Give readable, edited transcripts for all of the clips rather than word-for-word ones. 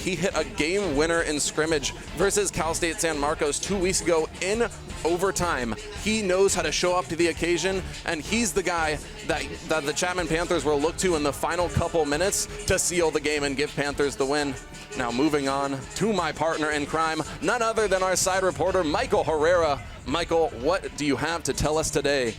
He hit a game winner in scrimmage versus Cal State San Marcos 2 weeks ago in overtime. He knows how to show up to the occasion, and he's the guy that the Chapman Panthers will look to in the final couple minutes to seal the game and give Panthers the win. Now moving on to my partner in crime, none other than our side reporter, Michael Herrera. Michael, what do you have to tell us today?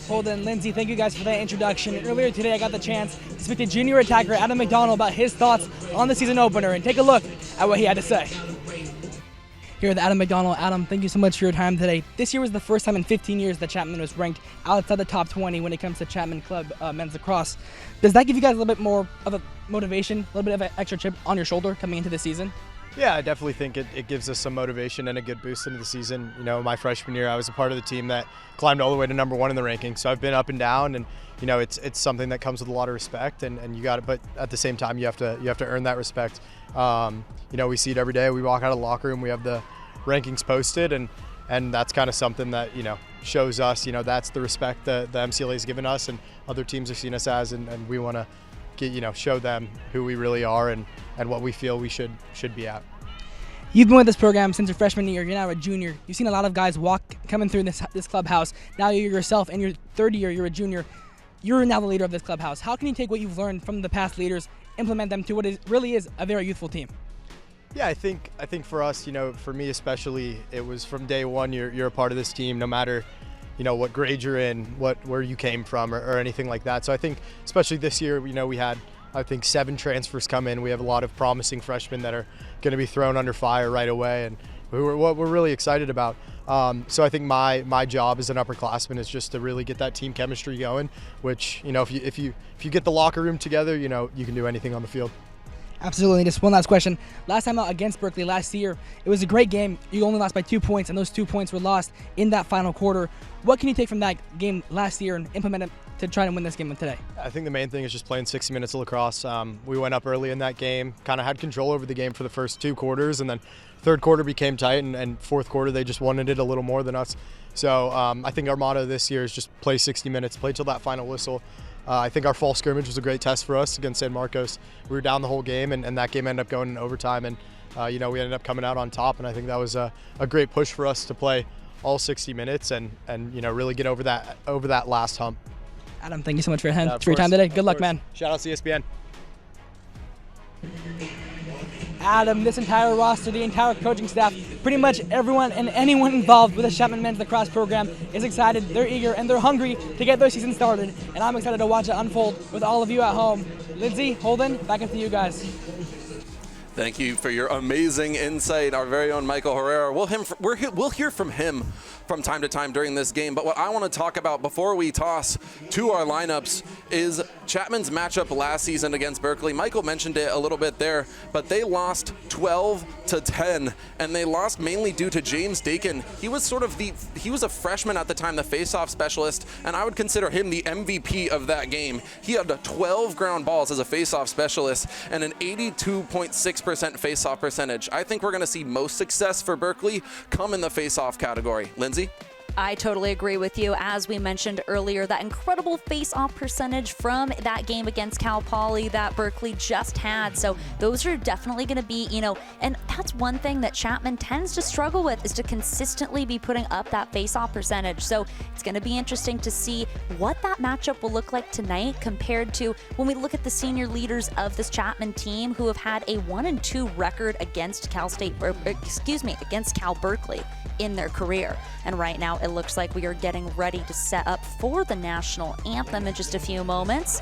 Holden, Lindsay, thank you guys for that introduction. Earlier today, I got the chance to speak to junior attacker Adam McDonald about his thoughts on the season opener, and take a look at what he had to say. Here with Adam McDonald. Adam, thank you so much for your time today. This year was the first time in 15 years that Chapman was ranked outside the top 20 when it comes to Chapman Club men's lacrosse. Does that give you guys a little bit more of a motivation, a little bit of an extra chip on your shoulder coming into the season? Yeah, I definitely think it gives us some motivation and a good boost into the season. You know, my freshman year, I was a part of the team that climbed all the way to #1 in the rankings. So I've been up and down, and you know, it's something that comes with a lot of respect, and you got it. But at the same time, you have to earn that respect. You know, we see it every day. We walk out of the locker room, we have the rankings posted, and that's kind of something that, you know, shows us, you know, that's the respect that the MCLA has given us and other teams have seen us as, and we want to get, you know, show them who we really are and what we feel we should be at. You've been with this program since your freshman year. You're now a junior. You've seen a lot of guys coming through this clubhouse. Now you're yourself, in your third year, you're a junior. You're now the leader of this clubhouse. How can you take what you've learned from the past leaders, implement them to what really is a very youthful team? Yeah, I think for us, you know, for me especially, it was from day one, you're a part of this team, no matter, you know, what grade you're in, where you came from, or anything like that. So I think, especially this year, you know, we had, I think, 7 transfers come in. We have a lot of promising freshmen that are going to be thrown under fire right away, and what we're really excited about. So I think my job as an upperclassman is just to really get that team chemistry going, which, you know, if you get the locker room together, you know, you can do anything on the field. Absolutely. Just one last question. Last time out against Berkeley last year, it was a great game. You only lost by 2 points, and those 2 points were lost in that final quarter. What can you take from that game last year and implement it to try and win this game today? I think the main thing is just playing 60 minutes of lacrosse. We went up early in that game, kind of had control over the game for the first 2 quarters, and then third quarter became tight, and fourth quarter they just wanted it a little more than us. So I think our motto this year is just play 60 minutes, play till that final whistle. I think our fall scrimmage was a great test for us against San Marcos. We were down the whole game, and that game ended up going in overtime, and you know, we ended up coming out on top, and I think that was a great push for us to play all 60 minutes and you know, really get over that last hump. Adam, thank you so much for your time today. Good luck, man. Shout out CSBN. Adam, this entire roster, the entire coaching staff, pretty much everyone and anyone involved with the Chapman men's lacrosse program is excited, they're eager, and they're hungry to get their season started. And I'm excited to watch it unfold with all of you at home. Lindsay, Holden, back up to you guys. Thank you for your amazing insight, our very own Michael Herrera. We'll hear from him from time to time during this game, but what I want to talk about before we toss to our lineups is Chapman's matchup last season against Berkeley. Michael mentioned it a little bit there, but they lost 12-10, and they lost mainly due to James Dakin. He was a freshman at the time, the face-off specialist, and I would consider him the MVP of that game. He had 12 ground balls as a face-off specialist and an 82.6% face-off percentage. I think we're going to see most success for Berkeley come in the face-off category. Lindsay? I totally agree with you. As we mentioned earlier, that incredible face-off percentage from that game against Cal Poly that Berkeley just had. So those are definitely going to be, you know, and that's one thing that Chapman tends to struggle with, is to consistently be putting up that face-off percentage. So it's going to be interesting to see what that matchup will look like tonight compared to when we look at the senior leaders of this Chapman team who have had a 1-2 record against against Cal Berkeley in their career. And right now it looks like we are getting ready to set up for the national anthem in just a few moments.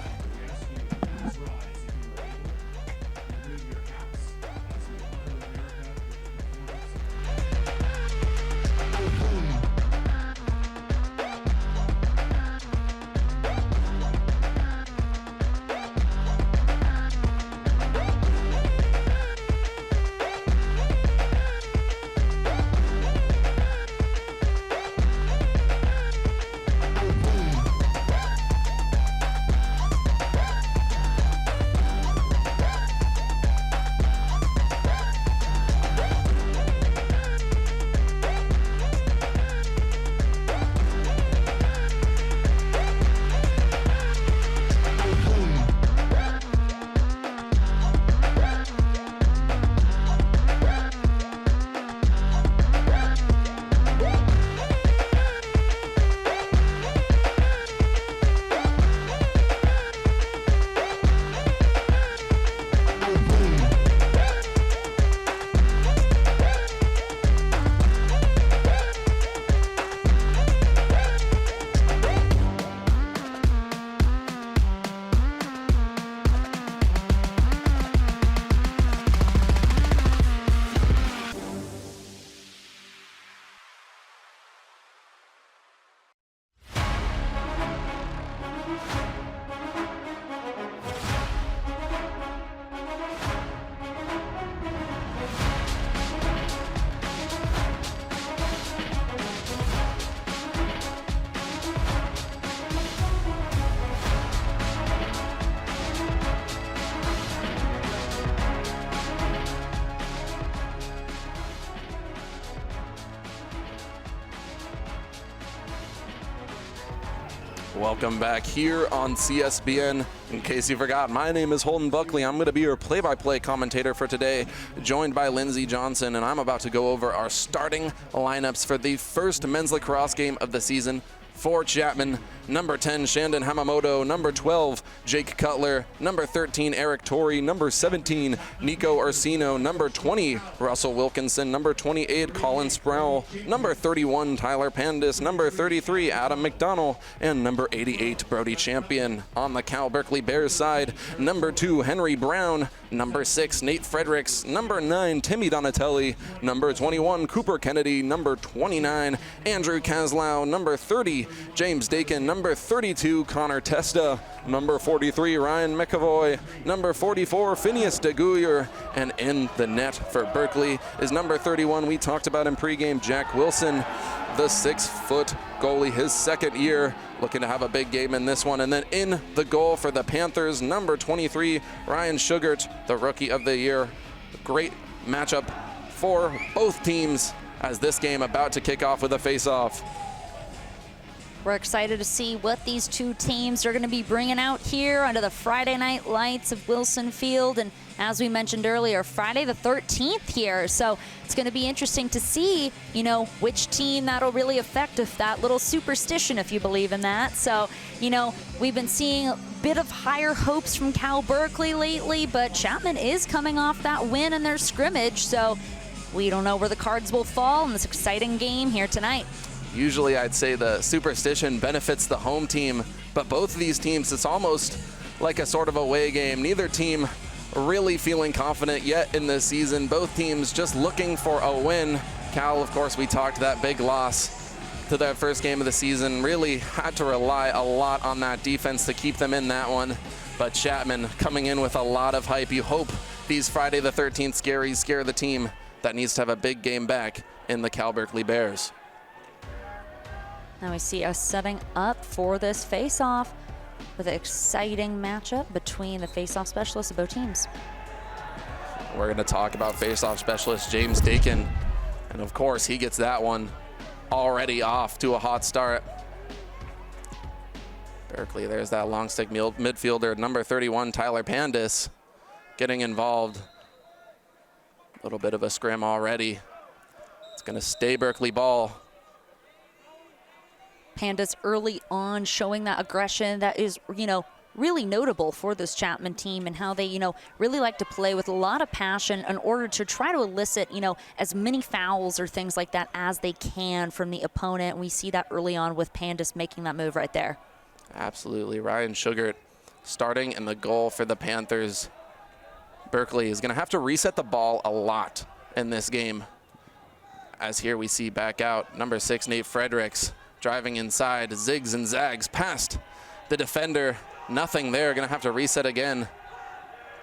Welcome back here on CSBN. In case you forgot, my name is Holden Buckley. I'm going to be your play-by-play commentator for today, joined by Lindsey Johnson, and I'm about to go over our starting lineups for the first men's lacrosse game of the season. For Chapman, number 10, Shandon Hamamoto, number 12, Jake Cutler, number 13, Eric Torrey, number 17, Nico Orsino, number 20, Russell Wilkinson, number 28, Colin Sproul, number 31, Tyler Pandis, number 33, Adam McDonald, and number 88, Brody Champion. On the Cal Berkeley Bears side, number 2, Henry Brown, number 6, Nate Fredericks, number 9, Timmy Donatelli, number 21, Cooper Kennedy, number 29, Andrew Kaslow, number 30, James Dakin, number 32, Connor Testa, number 43, Ryan McAvoy, number 44, Phineas DeGuyer, and in the net for Berkeley is number 31, we talked about in pregame, Jack Wilson, the 6-foot goalie, his second year, looking to have a big game in this one. And then in the goal for the Panthers, number 23, Ryan Sugart, the rookie of the year. Great matchup for both teams as this game about to kick off with a face-off. We're excited to see what these two teams are going to be bringing out here under the Friday night lights of Wilson Field. And as we mentioned earlier, Friday the 13th here. So it's going to be interesting to see, you know, which team that'll really affect, if that little superstition, if you believe in that. So, you know, we've been seeing a bit of higher hopes from Cal Berkeley lately, but Chapman is coming off that win in their scrimmage. So we don't know where the cards will fall in this exciting game here tonight. Usually I'd say the superstition benefits the home team, but both of these teams, it's almost like a sort of away game. Neither team really feeling confident yet in this season. Both teams just looking for a win. Cal, of course, we talked that big loss to their first game of the season. Really had to rely a lot on that defense to keep them in that one. But Chapman coming in with a lot of hype. You hope these Friday the 13th scaries scare the team that needs to have a big game back in the Cal Berkeley Bears. Now we see us setting up for this face-off with an exciting matchup between the face-off specialists of both teams. We're going to talk about face-off specialist James Dakin, and of course he gets that one already off to a hot start. Berkeley, there's that long stick midfielder, number 31, Tyler Pandis, getting involved. A little bit of a scrim already. It's going to stay Berkeley ball. Pandas early on showing that aggression that is, you know, really notable for this Chapman team, and how they, you know, really like to play with a lot of passion in order to try to elicit, you know, as many fouls or things like that as they can from the opponent. And we see that early on with Pandas making that move right there. Absolutely. Ryan Sugart starting in the goal for the Panthers. Berkeley is going to have to reset the ball a lot in this game, as here we see back out number 6, Nate Fredericks, driving inside, zigs and zags past the defender. Nothing there, gonna have to reset again.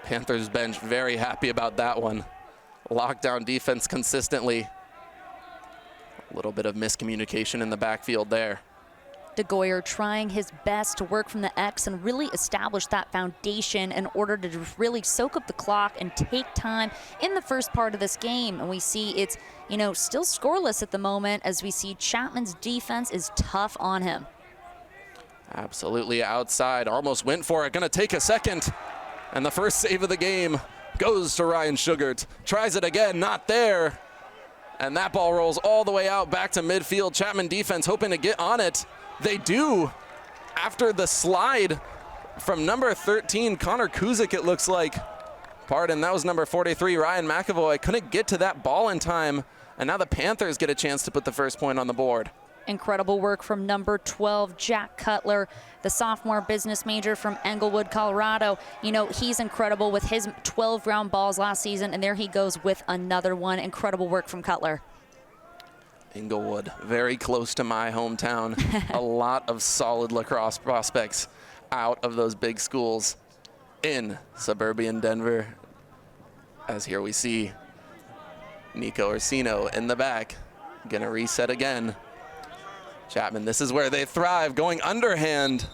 Panthers bench very happy about that one. Lockdown defense consistently. A little bit of miscommunication in the backfield there. DeGoyer trying his best to work from the X and really establish that foundation in order to really soak up the clock and take time in the first part of this game. And we see it's, you know, still scoreless at the moment, as we see Chapman's defense is tough on him. Absolutely outside, almost went for it, gonna take a second. And the first save of the game goes to Ryan Sugart. Tries it again, not there. And that ball rolls all the way out back to midfield. Chapman defense hoping to get on it. They do, after the slide from number 13, Connor Kuzik, it looks like. Pardon, that was number 43, Ryan McAvoy. Couldn't get to that ball in time, and now the Panthers get a chance to put the first point on the board. Incredible work from number 12, Jack Cutler, the sophomore business major from Englewood, Colorado. You know, he's incredible with his 12 ground balls last season, and there he goes with another one. Incredible work from Cutler. Englewood, very close to my hometown. A lot of solid lacrosse prospects out of those big schools in suburban Denver. As here we see Nico Orsino in the back, gonna reset again. Chapman, this is where they thrive, going underhand,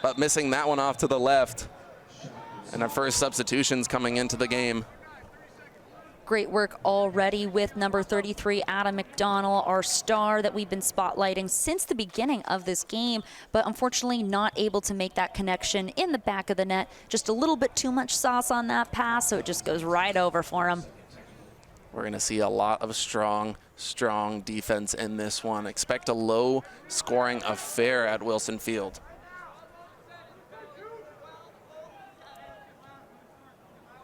but missing that one off to the left. And our first substitutions coming into the game. Great work already with number 33, Adam McDonald, our star that we've been spotlighting since the beginning of this game, but unfortunately not able to make that connection in the back of the net. Just a little bit too much sauce on that pass, so it just goes right over for him. We're going to see a lot of strong defense in this one. Expect a low-scoring affair at Wilson Field.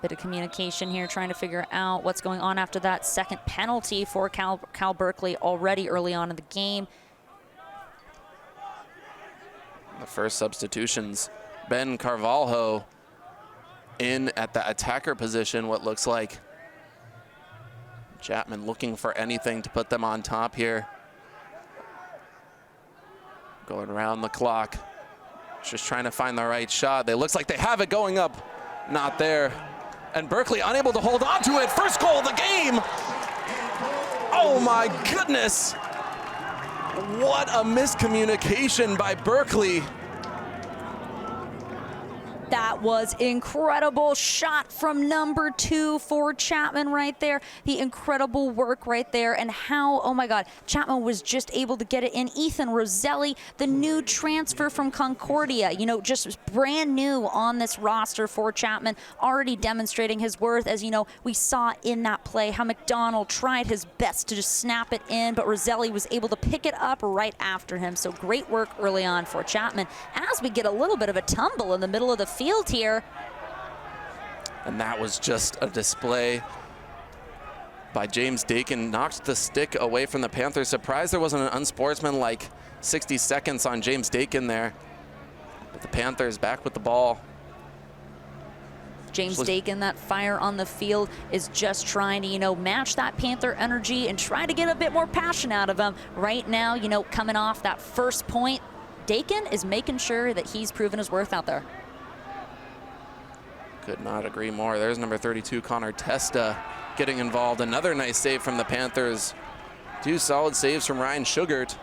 Bit of communication here, trying to figure out what's going on after that second penalty for Cal Berkeley already early on in the game. The first substitutions, Ben Carvalho in at the attacker position, what looks like. Chapman looking for anything to put them on top here. Going around the clock, just trying to find the right shot. It looks like they have it going up, not there. And Berkeley unable to hold on to it. First goal of the game. Oh my goodness. What a miscommunication by Berkeley. That was incredible shot from number 2 for Chapman right there. The incredible work right there, and how, oh my God, Chapman was just able to get it in. Ethan Roselli, the new transfer from Concordia, you know, just brand new on this roster for Chapman, already demonstrating his worth. As you know, we saw in that play how McDonald tried his best to just snap it in, but Roselli was able to pick it up right after him. So great work early on for Chapman as we get a little bit of a tumble in the middle of the field here. And that was just a display by James Dakin. Knocked the stick away from the Panthers. Surprised there wasn't an unsportsmanlike 60 seconds on James Dakin there. But the Panthers back with the ball. James Dakin, that fire on the field, is just trying to, you know, match that Panther energy and try to get a bit more passion out of him. Right now, you know, coming off that first point, Dakin is making sure that he's proven his worth out there. Could not agree more. There's number 32, Connor Testa, getting involved. Another nice save from the Panthers. 2 solid saves from Ryan Sugart.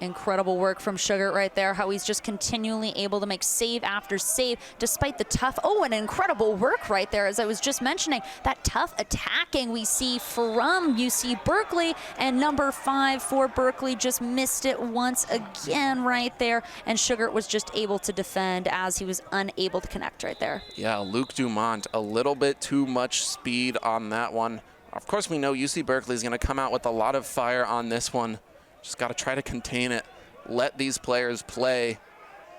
Incredible work from Sugart right there, how he's just continually able to make save after save despite the tough, and incredible work right there, as I was just mentioning, that tough attacking we see from UC Berkeley, and number 5 for Berkeley just missed it once again right there, and Sugart was just able to defend as he was unable to connect right there. Yeah, Luke Dumont, a little bit too much speed on that one. Of course, we know UC Berkeley is going to come out with a lot of fire on this one. Just got to try to contain it. Let these players play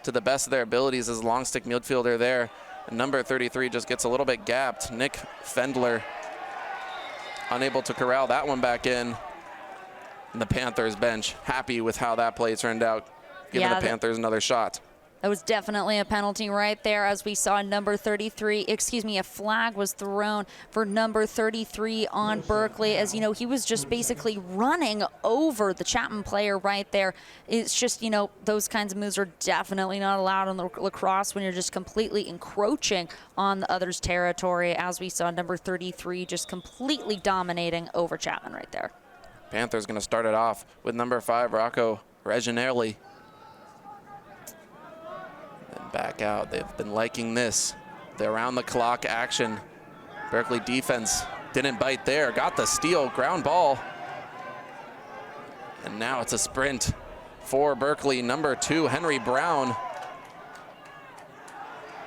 to the best of their abilities as long stick midfielder there. And number 33 just gets a little bit gapped. Nick Fendler unable to corral that one back in. And the Panthers bench happy with how that play turned out, giving the Panthers another shot. That was definitely a penalty right there, as we saw number 33, a flag was thrown for number 33 on Berkeley. As you know, he was just basically running over the Chapman player right there. It's just, you know, those kinds of moves are definitely not allowed on the lacrosse when you're just completely encroaching on the other's territory, as we saw number 33 just completely dominating over Chapman right there. Panthers going to start it off with number 5, Rocco Reginelli. Back out. They've been liking this. The around-the-clock action. Berkeley defense didn't bite there. Got the steal. Ground ball. And now it's a sprint for Berkeley. Number 2, Henry Brown.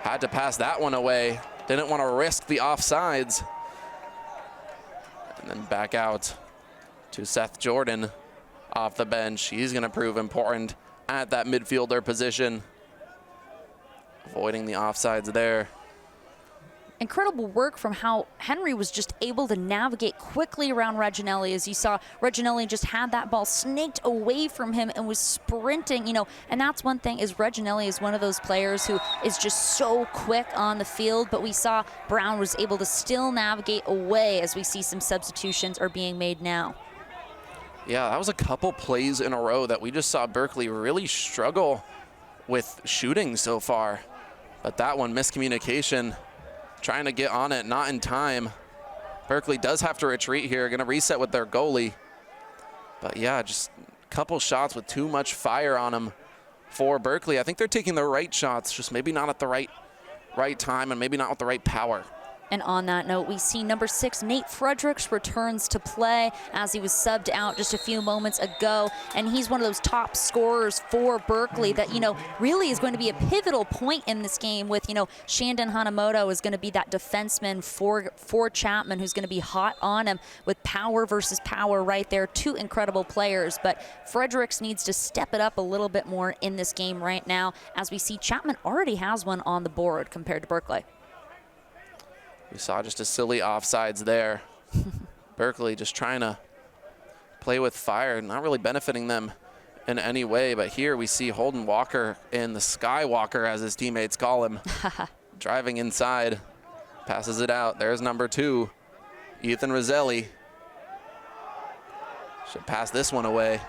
Had to pass that one away. Didn't want to risk the offsides. And then back out to Seth Jordan off the bench. He's going to prove important at that midfielder position. Avoiding the offsides there. Incredible work from how Henry was just able to navigate quickly around Reginelli. As you saw, Reginelli just had that ball snaked away from him and was sprinting, you know, and that's one thing, is Reginelli is one of those players who is just so quick on the field, but we saw Brown was able to still navigate away, as we see some substitutions are being made now. Yeah, that was a couple plays in a row that we just saw Berkeley really struggle with shooting so far. But that one, miscommunication, trying to get on it, not in time. Berkeley does have to retreat here, gonna reset with their goalie. But yeah, just a couple shots with too much fire on them for Berkeley. I think they're taking the right shots, just maybe not at the right right time and maybe not with the right power. And on that note, we see number 6, Nate Fredericks, returns to play as he was subbed out just a few moments ago. And he's one of those top scorers for Berkeley that, really is going to be a pivotal point in this game with, Shandon Hanamoto is going to be that defenseman for Chapman who's going to be hot on him with power versus power right there. 2 incredible players, but Fredericks needs to step it up a little bit more in this game right now as we see Chapman already has one on the board compared to Berkeley. We saw just a silly offsides there. Berkeley just trying to play with fire, not really benefiting them in any way. But here we see Holden Walker in the Skywalker, as his teammates call him, driving inside, passes it out. There's number 2, Ethan Roselli. Should pass this one away.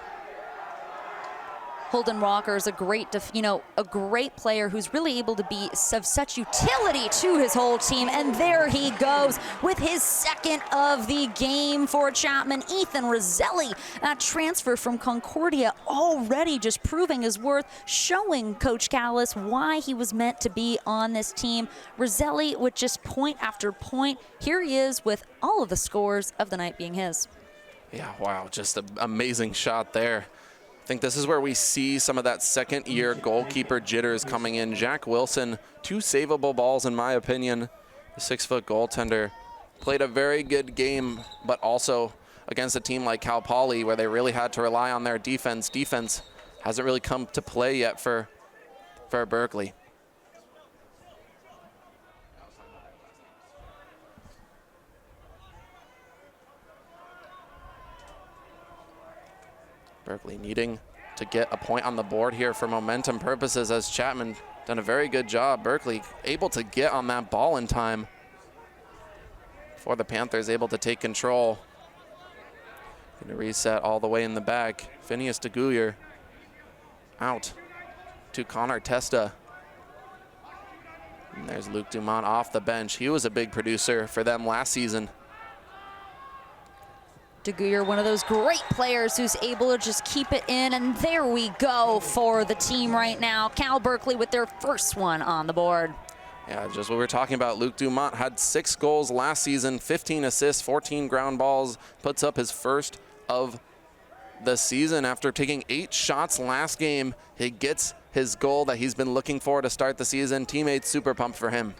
Holden Walker is a great, a great player who's really able to be of such utility to his whole team. And there he goes with his 2nd of the game for Chapman. Ethan Roselli, that transfer from Concordia, already just proving his worth, showing Coach Callis why he was meant to be on this team. Roselli with just point after point. Here he is with all of the scores of the night being his. Yeah, wow, just an amazing shot there. I think this is where we see some of that second-year goalkeeper jitters coming in. Jack Wilson, 2 savable balls in my opinion. The 6-foot goaltender played a very good game, but also against a team like Cal Poly where they really had to rely on their defense. Defense hasn't really come to play yet for Berkeley. Berkeley needing to get a point on the board here for momentum purposes, as Chapman done a very good job. Berkeley able to get on that ball in time before the Panthers able to take control. Going to reset all the way in the back. Phineas DeGuyer out to Connor Testa. And there's Luke Dumont off the bench. He was a big producer for them last season. DeGuyer, one of those great players who's able to just keep it in, and there we go for the team right now. Cal Berkeley with their first one on the board. Yeah, just what we were talking about. Luke Dumont had 6 goals last season, 15 assists, 14 ground balls, puts up his first of the season after taking 8 shots last game. He gets his goal that he's been looking for to start the season. Teammates super pumped for him.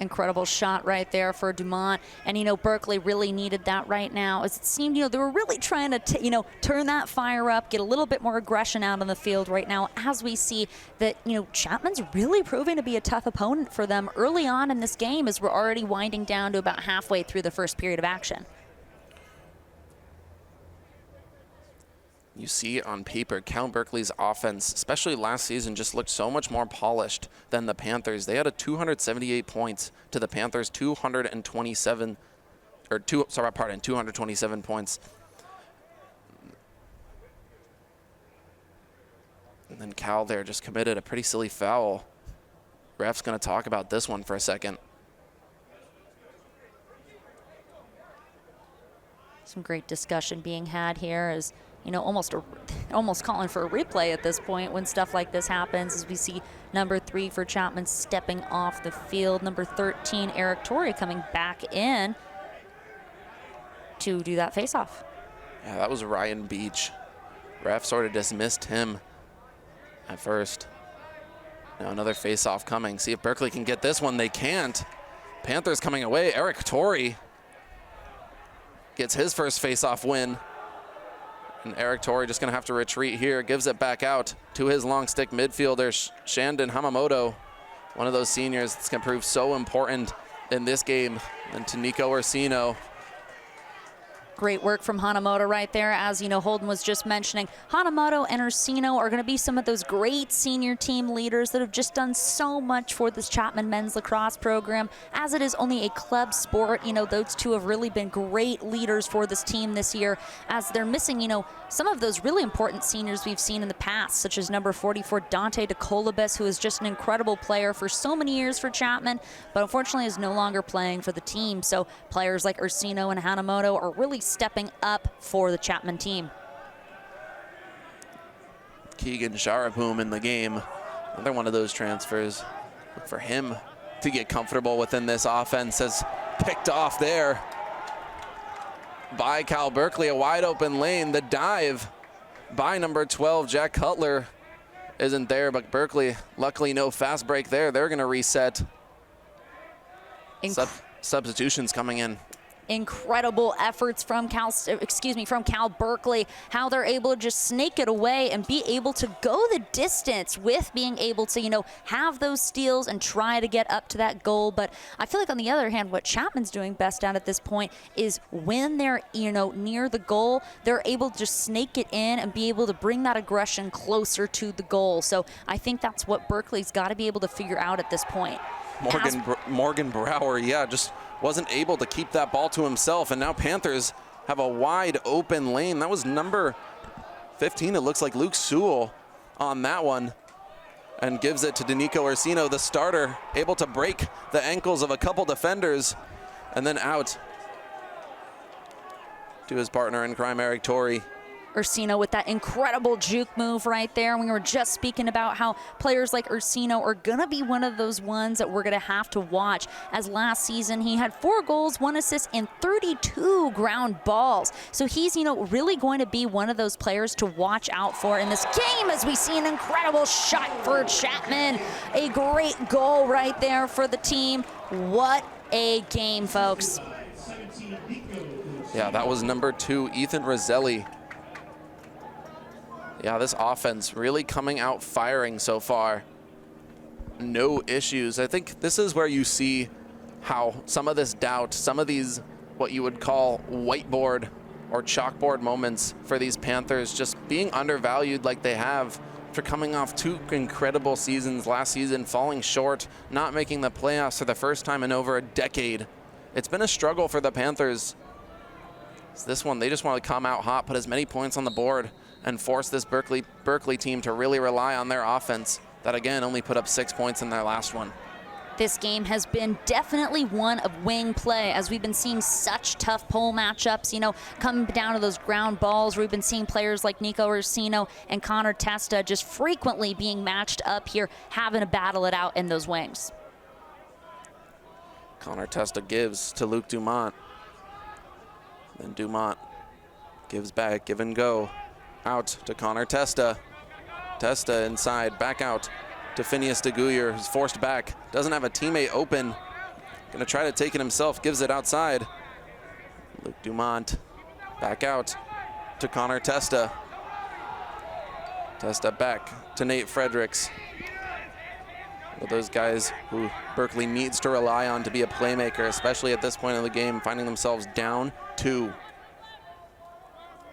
Incredible shot right there for Dumont. And, Berkeley really needed that right now. As it seemed, they were really trying to, turn that fire up, get a little bit more aggression out on the field right now, as we see that, Chapman's really proving to be a tough opponent for them early on in this game as we're already winding down to about halfway through the first period of action. You see on paper, Cal Berkeley's offense, especially last season, just looked so much more polished than the Panthers. They had a 278 points to the Panthers' 227 points. And then Cal there just committed a pretty silly foul. Ref's going to talk about this one for a second. Some great discussion being had here as almost calling for a replay at this point when stuff like this happens, as we see number 3 for Chapman stepping off the field. Number 13, Eric Torrey, coming back in to do that faceoff. Yeah, that was Ryan Beach. Ref sort of dismissed him at first. Now another faceoff coming. See if Berkeley can get this one. They can't. Panthers coming away. Eric Torrey gets his first faceoff win. And Eric Torrey just going to have to retreat here. Gives it back out to his long stick midfielder, Shandon Hamamoto. One of those seniors that's going to prove so important in this game. And to Nico Orsino. Great work from Hanamoto right there. As Holden was just mentioning, Hanamoto and Orsino are going to be some of those great senior team leaders that have just done so much for this Chapman men's lacrosse program. As it is only a club sport, those two have really been great leaders for this team this year, as they're missing, some of those really important seniors we've seen in the past, such as number 44, Dante DeColabes, who is just an incredible player for so many years for Chapman, but unfortunately is no longer playing for the team. So players like Orsino and Hanamoto are really stepping up for the Chapman team. Keegan Sharaboom in the game. Another one of those transfers. Look for him to get comfortable within this offense, as picked off there by Cal Berkeley. A wide open lane. The dive by number 12, Jack Cutler, isn't there, but Berkeley, luckily no fast break there. They're going to reset. Substitutions coming in. Incredible efforts from Cal Berkeley, how they're able to just snake it away and be able to go the distance with being able to, have those steals and try to get up to that goal. But I feel like on the other hand, what Chapman's doing best at this point is when they're, near the goal, they're able to just snake it in and be able to bring that aggression closer to the goal. So I think that's what Berkeley's got to be able to figure out at this point. Morgan Brower, just wasn't able to keep that ball to himself, and now Panthers have a wide open lane. That was number 15, it looks like Luke Sewell on that one, and gives it to Danico Orsino, the starter, able to break the ankles of a couple defenders, and then out to his partner in crime, Eric Torrey. Orsino with that incredible juke move right there. We were just speaking about how players like Orsino are going to be one of those ones that we're going to have to watch, as last season he had 4 goals, 1 assist, and 32 ground balls. So he's, really going to be one of those players to watch out for in this game, as we see an incredible shot for Chapman. A great goal right there for the team. What a game, folks. Yeah, that was number 2, Ethan Roselli. Yeah, this offense really coming out firing so far. No issues. I think this is where you see how some of this doubt, some of these what you would call whiteboard or chalkboard moments for these Panthers just being undervalued like they have after coming off 2 incredible seasons last season, falling short, not making the playoffs for the first time in over a decade. It's been a struggle for the Panthers. So this one, they just want to come out hot, put as many points on the board, and force this Berkeley team to really rely on their offense that, again, only put up 6 points in their last one. This game has been definitely one of wing play, as we've been seeing such tough pole matchups, coming down to those ground balls. We've been seeing players like Nico Orsino and Connor Testa just frequently being matched up here, having to battle it out in those wings. Connor Testa gives to Luke Dumont. Then Dumont gives back, give and go. Out to Connor Testa. Testa inside, back out to Phineas DeGuyer, who's forced back. Doesn't have a teammate open. Gonna try to take it himself, gives it outside. Luke Dumont, back out to Connor Testa. Testa back to Nate Fredericks. One of those guys who Berkeley needs to rely on to be a playmaker, especially at this point in the game, finding themselves down 2.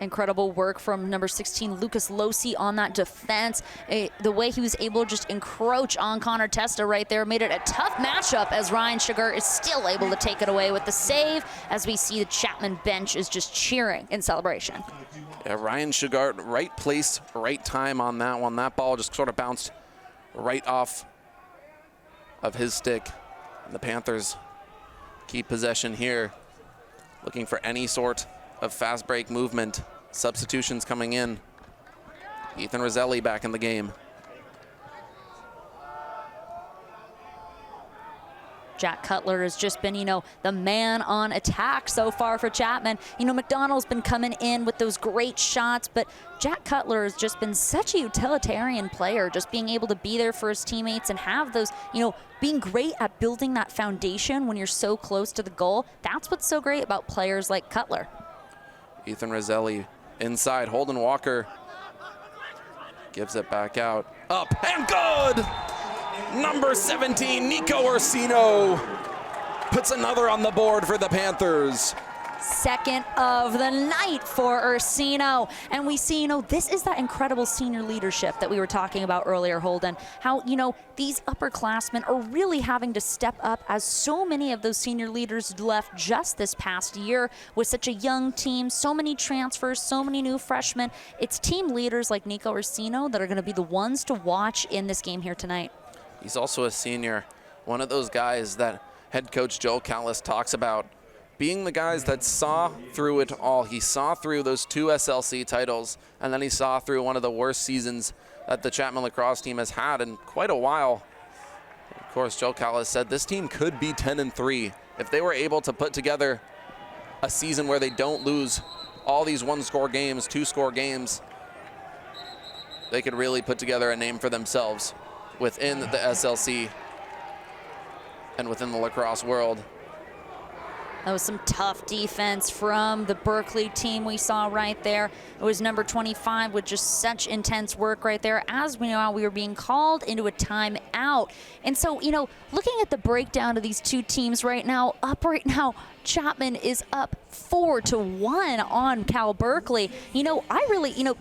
Incredible work from number 16, Lucas Losi, on that defense. The way he was able to just encroach on Connor Testa right there made it a tough matchup, as Ryan Sugar is still able to take it away with the save, as we see the Chapman bench is just cheering in celebration. Yeah, Ryan Sugar, right place, right time on that one. That ball just sort of bounced right off of his stick. And the Panthers keep possession here, looking for any sort of fast break movement. Substitutions coming in. Ethan Roselli back in the game. Jack Cutler has just been, the man on attack so far for Chapman. McDonald's been coming in with those great shots, but Jack Cutler has just been such a utilitarian player, just being able to be there for his teammates and have those, being great at building that foundation when you're so close to the goal. That's what's so great about players like Cutler. Ethan Roselli inside, Holden Walker gives it back out. Up and good! Number 17, Nico Orsino, puts another on the board for the Panthers. Second of the night for Orsino. And we see, this is that incredible senior leadership that we were talking about earlier, Holden. How, these upperclassmen are really having to step up, as so many of those senior leaders left just this past year with such a young team, so many transfers, so many new freshmen. It's team leaders like Nico Orsino that are going to be the ones to watch in this game here tonight. He's also a senior, one of those guys that head coach Joe Callis talks about being the guys that saw through it all. He saw through those 2 SLC titles, and then he saw through one of the worst seasons that the Chapman Lacrosse team has had in quite a while. Of course, Joe Callis said this team could be 10-3 if they were able to put together a season where they don't lose all these one-score games, two-score games. They could really put together a name for themselves within the SLC and within the lacrosse world. That was some tough defense from the Berkeley team we saw right there. It was number 25 with just such intense work right there. As we know, we were being called into a timeout. And so, you know, looking at the breakdown of these two teams right now, Chapman is up 4-1 on Cal Berkeley. You know,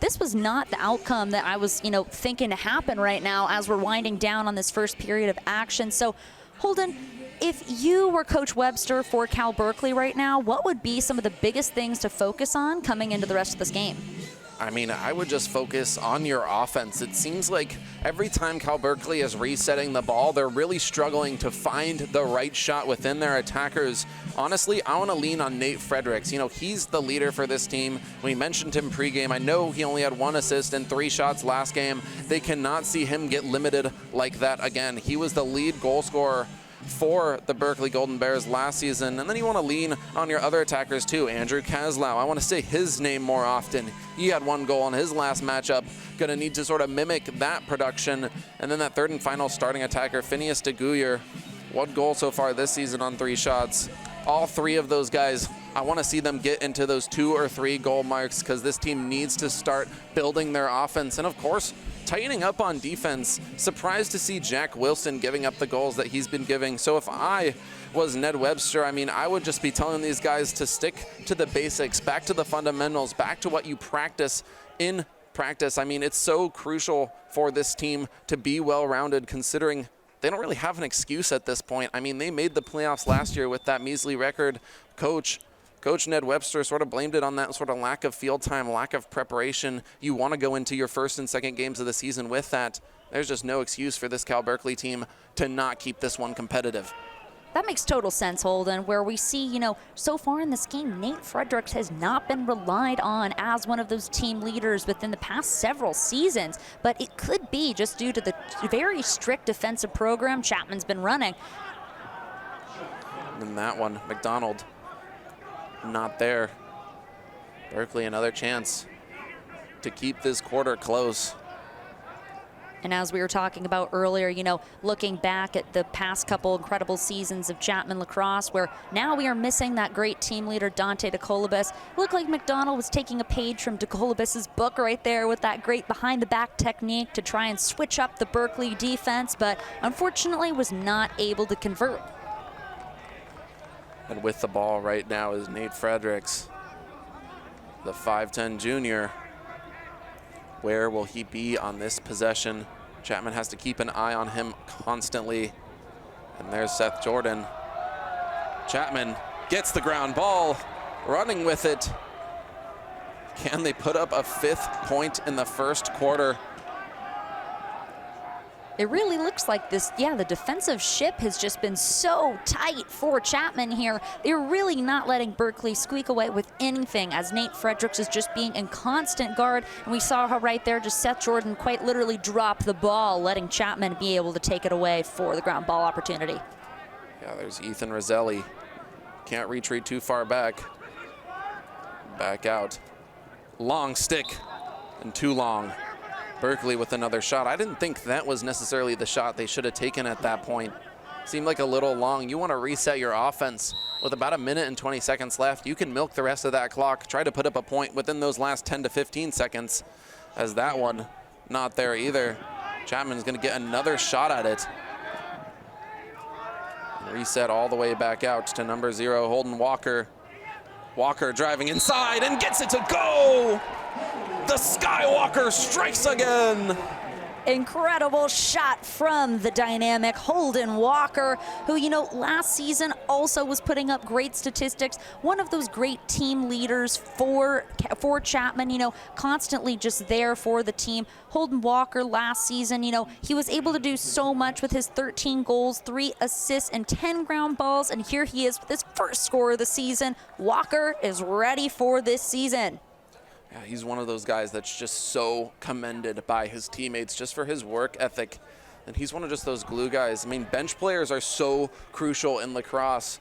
this was not the outcome that I was, thinking to happen right now as we're winding down on this first period of action. So, Holden, if you were Coach Webster for Cal Berkeley right now, what would be some of the biggest things to focus on coming into the rest of this game? I mean, I would just focus on your offense. It seems like every time Cal Berkeley is resetting the ball, they're really struggling to find the right shot within their attackers. Honestly, I want to lean on Nate Fredericks. You know, he's the leader for this team. We mentioned him pregame. I know he only had 1 assist and 3 shots last game. They cannot see him get limited like that again. He was the lead goal scorer for the Berkeley Golden Bears last season. And then you want to lean on your other attackers too. Andrew Kaslau, I want to say his name more often. He had 1 goal in his last matchup. Going to need to sort of mimic that production. And then that third and final starting attacker, Phineas DeGuyer, 1 goal so far this season on 3 shots. All 3 of those guys, I want to see them get into those 2 or 3 goal marks because this team needs to start building their offense. And of course, tightening up on defense. Surprised to see Jack Wilson giving up the goals that he's been giving. So if I was Ned Webster, I mean, I would just be telling these guys to stick to the basics, back to the fundamentals, back to what you practice in practice. I mean, it's so crucial for this team to be well-rounded considering they don't really have an excuse at this point. I mean, they made the playoffs last year with that measly record. Coach Ned Webster sort of blamed it on that sort of lack of field time, lack of preparation. You want to go into your first and second games of the season with that. There's just no excuse for this Cal Berkeley team to not keep this one competitive. That makes total sense, Holden, where we see, so far in this game, Nate Fredericks has not been relied on as one of those team leaders within the past several seasons, but it could be just due to the very strict defensive program Chapman's been running. And that one, McDonald, not there. Berkeley, another chance to keep this quarter close. And as we were talking about earlier, looking back at the past couple incredible seasons of Chapman Lacrosse, where now we are missing that great team leader, Dante DeColibus. Looked like McDonald was taking a page from DeColibus's book right there with that great behind-the-back technique to try and switch up the Berkeley defense, but unfortunately was not able to convert. And with the ball right now is Nate Fredericks, the 5'10 junior. Where will he be on this possession? Chapman has to keep an eye on him constantly. And there's Seth Jordan. Chapman gets the ground ball, running with it. Can they put up a 5th point in the first quarter? It really looks like this, the defensive ship has just been so tight for Chapman here. They're really not letting Berkeley squeak away with anything as Nate Fredericks is just being in constant guard. And we saw how right there, just Seth Jordan quite literally drop the ball, letting Chapman be able to take it away for the ground ball opportunity. Yeah, there's Ethan Roselli. Can't retreat too far back. Back out. Long stick and too long. Berkeley with another shot. I didn't think that was necessarily the shot they should have taken at that point. Seemed like a little long. You want to reset your offense with about 1 minute and 20 seconds left. You can milk the rest of that clock. Try to put up a point within those last 10 to 15 seconds. As that one, not there either. Chapman's going to get another shot at it. Reset all the way back out to number 0, Holden Walker. Walker driving inside and gets it to go! The Skywalker strikes again. Incredible shot from the dynamic Holden Walker, who, last season also was putting up great statistics. One of those great team leaders for Chapman, constantly just there for the team. Holden Walker last season, he was able to do so much with his 13 goals, 3 assists, and 10 ground balls. And here he is with his first score of the season. Walker is ready for this season. Yeah, he's one of those guys that's just so commended by his teammates just for his work ethic And he's one of just those glue guys. I mean, bench players are so crucial in lacrosse.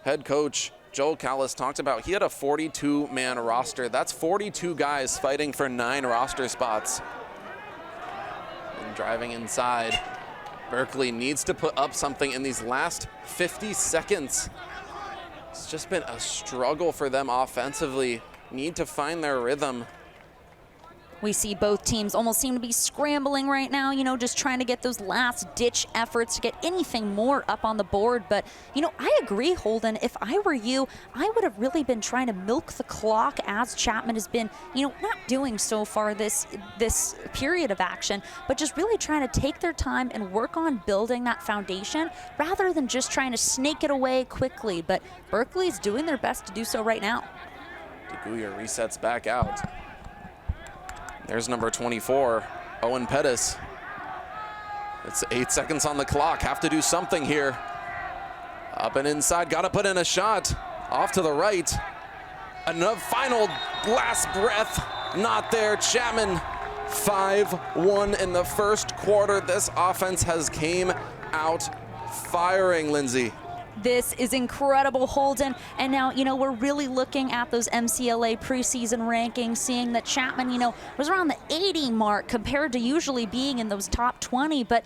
Head coach Joel Callis talked about he had a 42-man roster. That's 42 guys fighting for 9 roster spots. And driving inside, Berkeley needs to put up something in these last 50 seconds. It's just been a struggle for them offensively. Need to find their rhythm. We see both teams almost seem to be scrambling right now, just trying to get those last-ditch efforts to get anything more up on the board. But, I agree, Holden. If I were you, I would have really been trying to milk the clock as Chapman has been, not doing so far this period of action, but just really trying to take their time and work on building that foundation rather than just trying to snake it away quickly. But Berkeley's doing their best to do so right now. DeGuya resets back out. There's number 24, Owen Pettis. It's 8 seconds on the clock. Have to do something here. Up and inside, got to put in a shot. Off to the right. Another final last breath. Not there. Chapman 5-1 in the first quarter. This offense has came out firing, Lindsay. This is incredible, Holden. And now, we're really looking at those MCLA preseason rankings, seeing that Chapman, was around the 80 mark compared to usually being in those top 20. But,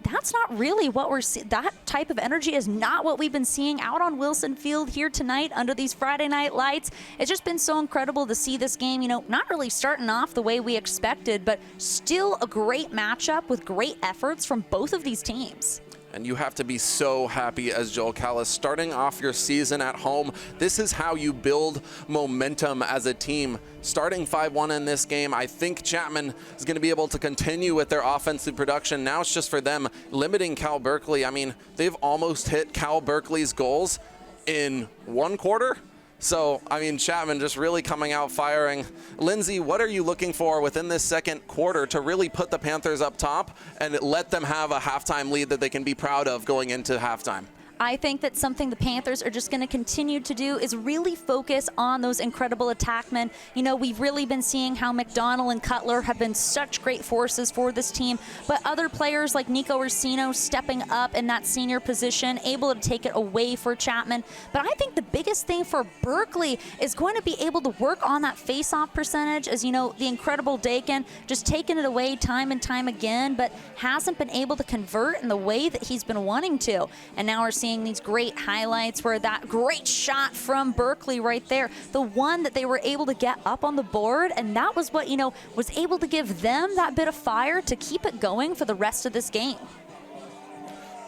that's not really what we're seeing. That type of energy is not what we've been seeing out on Wilson Field here tonight under these Friday night lights. It's just been so incredible to see this game, not really starting off the way we expected, but still a great matchup with great efforts from both of these teams. And you have to be so happy as Joel Callis starting off your season at home. This is how you build momentum as a team. Starting 5-1 in this game, I think Chapman is going to be able to continue with their offensive production. Now it's just for them limiting Cal Berkeley. I mean, they've almost hit Cal Berkeley's goals in 1 quarter. So, I mean, Chapman just really coming out firing. Lindsay, what are you looking for within this second quarter to really put the Panthers up top and let them have a halftime lead that they can be proud of going into halftime? I think that something the Panthers are just going to continue to do is really focus on those incredible attackmen. We've really been seeing how McDonald and Cutler have been such great forces for this team, but other players like Nico Ursino stepping up in that senior position, able to take it away for Chapman. But I think the biggest thing for Berkeley is going to be able to work on that face-off percentage, as the incredible Dakin just taking it away time and time again, but hasn't been able to convert in the way that he's been wanting to. And now we're seeing these great highlights where that great shot from Berkeley right there, the one that they were able to get up on the board, and that was what, was able to give them that bit of fire to keep it going for the rest of this game.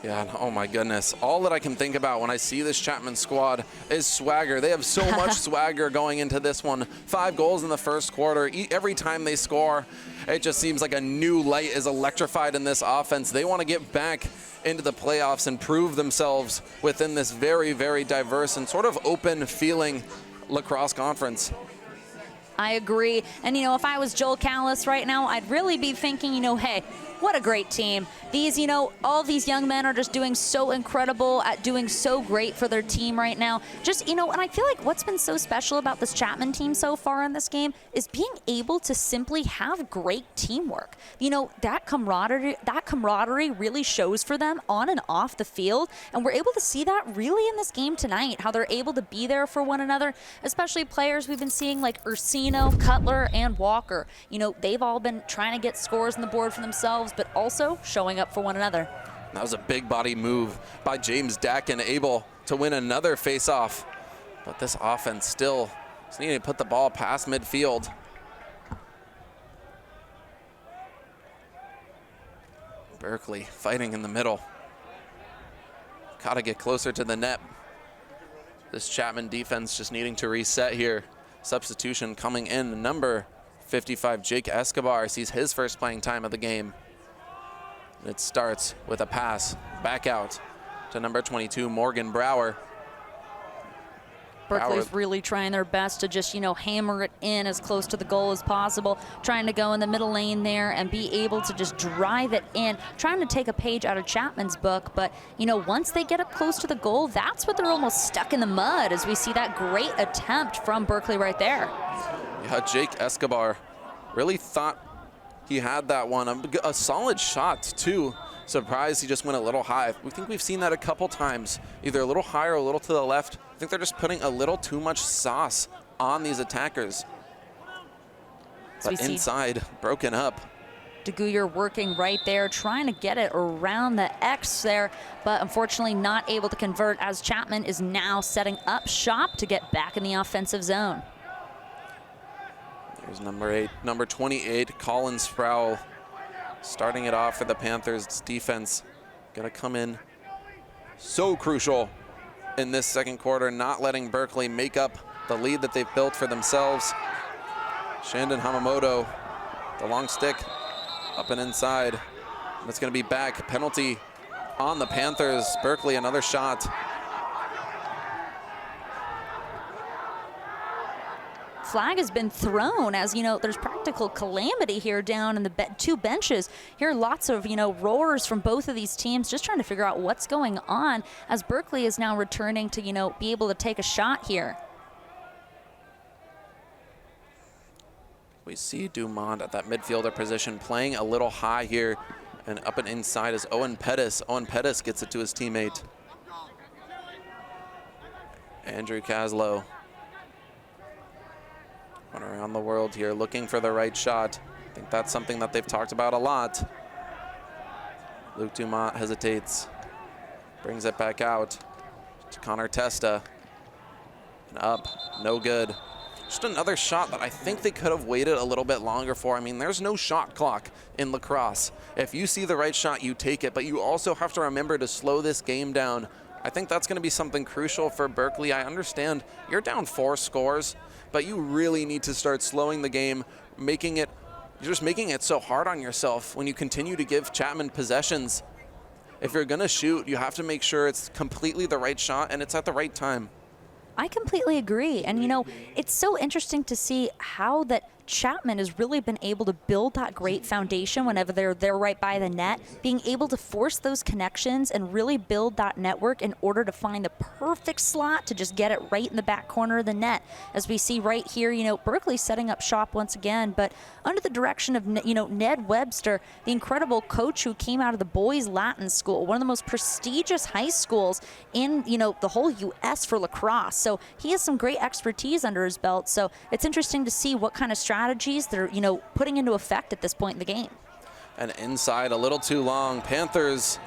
Yeah, oh my goodness. All that I can think about when I see this Chapman squad is swagger. They have so much swagger going into this one. 5 goals in the first quarter. Every time they score, it just seems like a new light is electrified in this offense. They want to get back into the playoffs and prove themselves within this very, very diverse and sort of open feeling lacrosse conference. I agree. And, if I was Joel Callis right now, I'd really be thinking, hey, what a great team. These, all these young men are just doing so incredible at doing so great for their team right now. Just, and I feel like what's been so special about this Chapman team so far in this game is being able to simply have great teamwork. That camaraderie really shows for them on and off the field. And we're able to see that really in this game tonight, how they're able to be there for one another, especially players we've been seeing like Ursino, Cutler, and Walker. They've all been trying to get scores on the board for themselves, but also showing up for one another. That was a big body move by James Dakin, able to win another face-off. But this offense still is needing to put the ball past midfield. Berkeley fighting in the middle. Got to get closer to the net. This Chapman defense just needing to reset here. Substitution coming in, number 55, Jake Escobar sees his first playing time of the game. It starts with a pass back out to number 22, Morgan Brower. Berkeley's really trying their best to just, hammer it in as close to the goal as possible, trying to go in the middle lane there and be able to just drive it in, trying to take a page out of Chapman's book. But, once they get up close to the goal, that's what they're almost stuck in the mud, as we see that great attempt from Berkeley right there. Yeah, Jake Escobar really thought he had that one. A solid shot, too. Surprised he just went a little high. We think we've seen that a couple times, either a little higher or a little to the left. I think they're just putting a little too much sauce on these attackers. But inside, broken up. DeGuyer working right there, trying to get it around the X there, but unfortunately not able to convert as Chapman is now setting up shop to get back in the offensive zone. There's number 28, Colin Sproul, starting it off for the Panthers defense. Gonna come in so crucial in this second quarter, not letting Berkeley make up the lead that they've built for themselves. Shandon Hamamoto, the long stick, up and inside. And it's gonna be back. Penalty on the Panthers. Berkeley, another shot. Flag has been thrown, as you know, there's practical calamity here down in the two benches. Here, lots of, you know, roars from both of these teams, just trying to figure out what's going on as Berkeley is now returning to, you know, be able to take a shot here. We see Dumont at that midfielder position playing a little high here, and up and inside is Owen Pettis. Owen Pettis gets it to his teammate. Andrew Caslow. Went around the world here looking for the right shot. I think that's something that they've talked about a lot. Luke Dumont hesitates, brings it back out to Connor Testa. And up, no good. Just another shot that I think they could have waited a little bit longer for. I mean, there's no shot clock in lacrosse. If you see the right shot, you take it, but you also have to remember to slow this game down. I think that's gonna be something crucial for Berkeley. I understand you're down 4 scores, but you really need to start slowing the game, you're just making it so hard on yourself when you continue to give Chapman possessions. If you're gonna shoot, you have to make sure it's completely the right shot and it's at the right time. I completely agree. And, you know, it's so interesting to see how that Chapman has really been able to build that great foundation whenever they're right by the net, being able to force those connections and really build that network in order to find the perfect slot to just get it right in the back corner of the net. As we see right here, you know, Berkeley setting up shop once again, but under the direction of, you know, Ned Webster, the incredible coach who came out of the boys Latin school, one of the most prestigious high schools in, you know, the whole U.S. for lacrosse. So he has some great expertise under his belt. So it's interesting to see what kind of strategies they're, you know, putting into effect at this point in the game. And inside a little too long. Panthers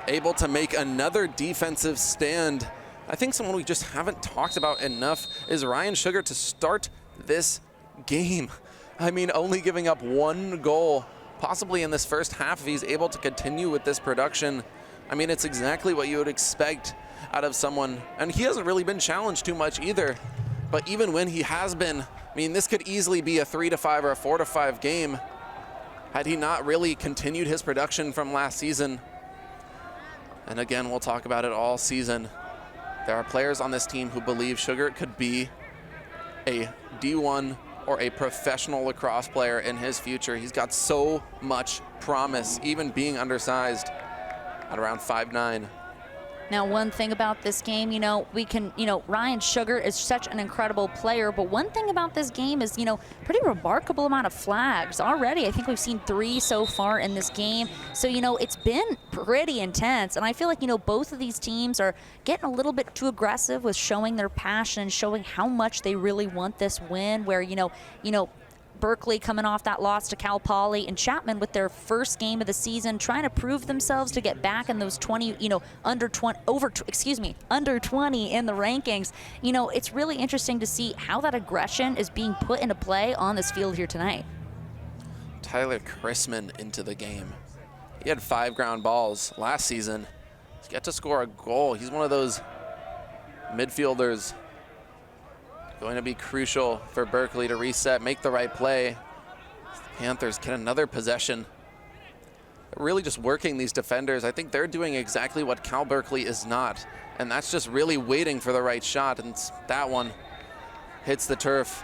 able to make another defensive stand. I think someone we just haven't talked about enough is Ryan Sugar to start this game. I mean, only giving up 1 goal, possibly in this first half if he's able to continue with this production. I mean, it's exactly what you would expect out of someone. And he hasn't really been challenged too much either. But even when he has been, I mean, this could easily be a 3-5 or a 4-5 game had he not really continued his production from last season. And again, we'll talk about it all season. There are players on this team who believe Sugar could be a D1 or a professional lacrosse player in his future. He's got so much promise, even being undersized at around 5'9". Now, one thing about this game, you know, Ryan Sugar is such an incredible player, but one thing about this game is, you know, pretty remarkable amount of flags already. I think we've seen 3 so far in this game. So, you know, it's been pretty intense, and I feel like, you know, both of these teams are getting a little bit too aggressive with showing their passion and showing how much they really want this win, where, you know, Berkeley coming off that loss to Cal Poly, and Chapman with their first game of the season trying to prove themselves to get back in those 20, you know, under 20 in the rankings. You know, it's really interesting to see how that aggression is being put into play on this field here tonight. Tyler Chrisman into the game. He had 5 ground balls last season. He's got to score a goal. He's one of those midfielders going to be crucial for Berkeley to reset, make the right play. The Panthers get another possession. They're really just working these defenders. I think they're doing exactly what Cal Berkeley is not, and that's just really waiting for the right shot, and that one hits the turf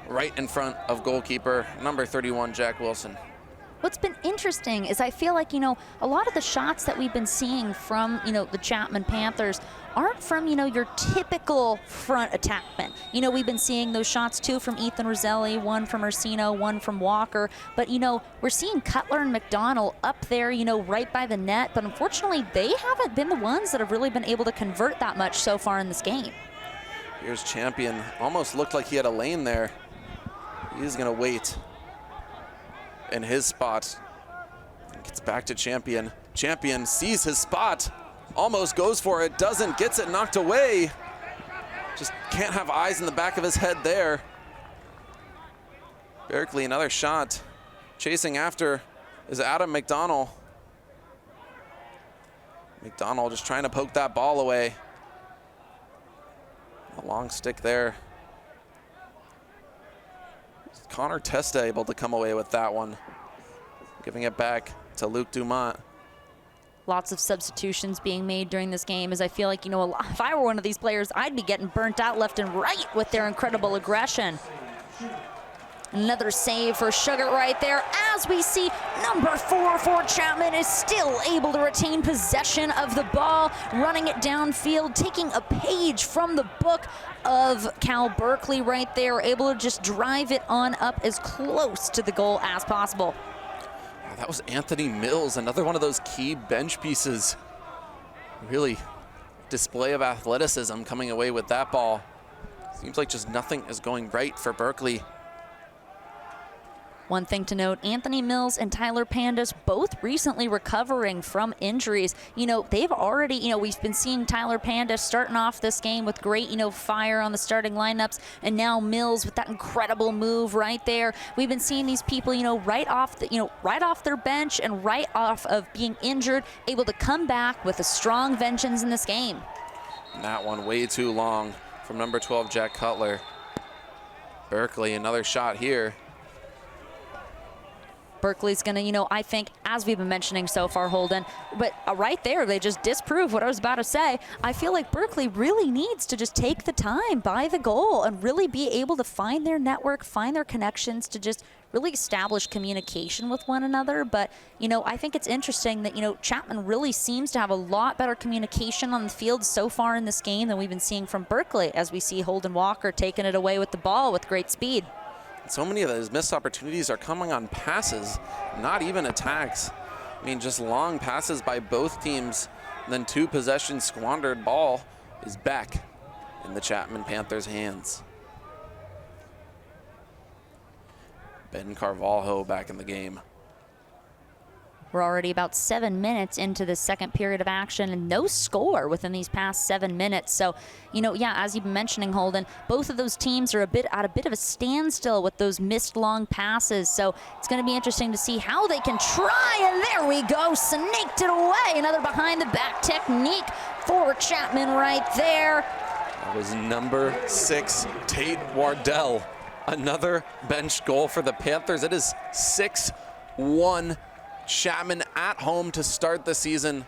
right in front of goalkeeper number 31, Jack Wilson. What's been interesting is I feel like, a lot of the shots that we've been seeing from, the Chapman Panthers aren't from, your typical front attackman. We've been seeing those shots too from Ethan Roselli, one from Ursino, one from Walker. But, we're seeing Cutler and McDonald up there, right by the net. But unfortunately, they haven't been the ones that have really been able to convert that much so far in this game. Here's Champion. Almost looked like he had a lane there. He's going to wait in his spot. Gets back to Champion. Champion sees his spot. Almost goes for it. Doesn't. Gets it knocked away. Just can't have eyes in the back of his head there. Berkeley, another shot. Chasing after is Adam McDonald. McDonald just trying to poke that ball away. A long stick there. Connor Testa able to come away with that one. Giving it back to Luke Dumont. Lots of substitutions being made during this game, as I feel like, if I were one of these players, I'd be getting burnt out left and right with their incredible aggression. Another save for Sugar right there, as we see number 4 for Chapman is still able to retain possession of the ball, running it downfield, taking a page from the book of Cal Berkeley right there, able to just drive it on up as close to the goal as possible. That was Anthony Mills, another one of those key bench pieces. Really display of athleticism coming away with that ball. Seems like just nothing is going right for Berkeley. One thing to note, Anthony Mills and Tyler Pandas both recently recovering from injuries. They've already, we've been seeing Tyler Pandas starting off this game with great, fire on the starting lineups, and now Mills with that incredible move right there. We've been seeing these people, right off their bench and right off of being injured, able to come back with a strong vengeance in this game. And that one way too long from number 12, Jack Cutler. Berkeley, another shot here. Berkeley's going to, I think, as we've been mentioning so far, Holden, but right there, they just disprove what I was about to say. I feel like Berkeley really needs to just take the time by the goal and really be able to find their network, find their connections to just really establish communication with one another. But, I think it's interesting that, Chapman really seems to have a lot better communication on the field so far in this game than we've been seeing from Berkeley, as we see Holden Walker taking it away with the ball with great speed. So many of those missed opportunities are coming on passes, not even attacks. Just long passes by both teams, and then 2 possessions squandered. Ball is back in the Chapman Panthers' hands. Ben Carvalho back in the game. We're already about 7 minutes into the second period of action and no score within these past 7 minutes. So, as you've been mentioning, Holden, both of those teams are at a bit of a standstill with those missed long passes. So it's going to be interesting to see how they can try. And there we go, snaked it away. Another behind the back technique for Chapman right there. That was number 6, Tate Wardell. Another bench goal for the Panthers. It is 6-1. Chapman at home to start the season.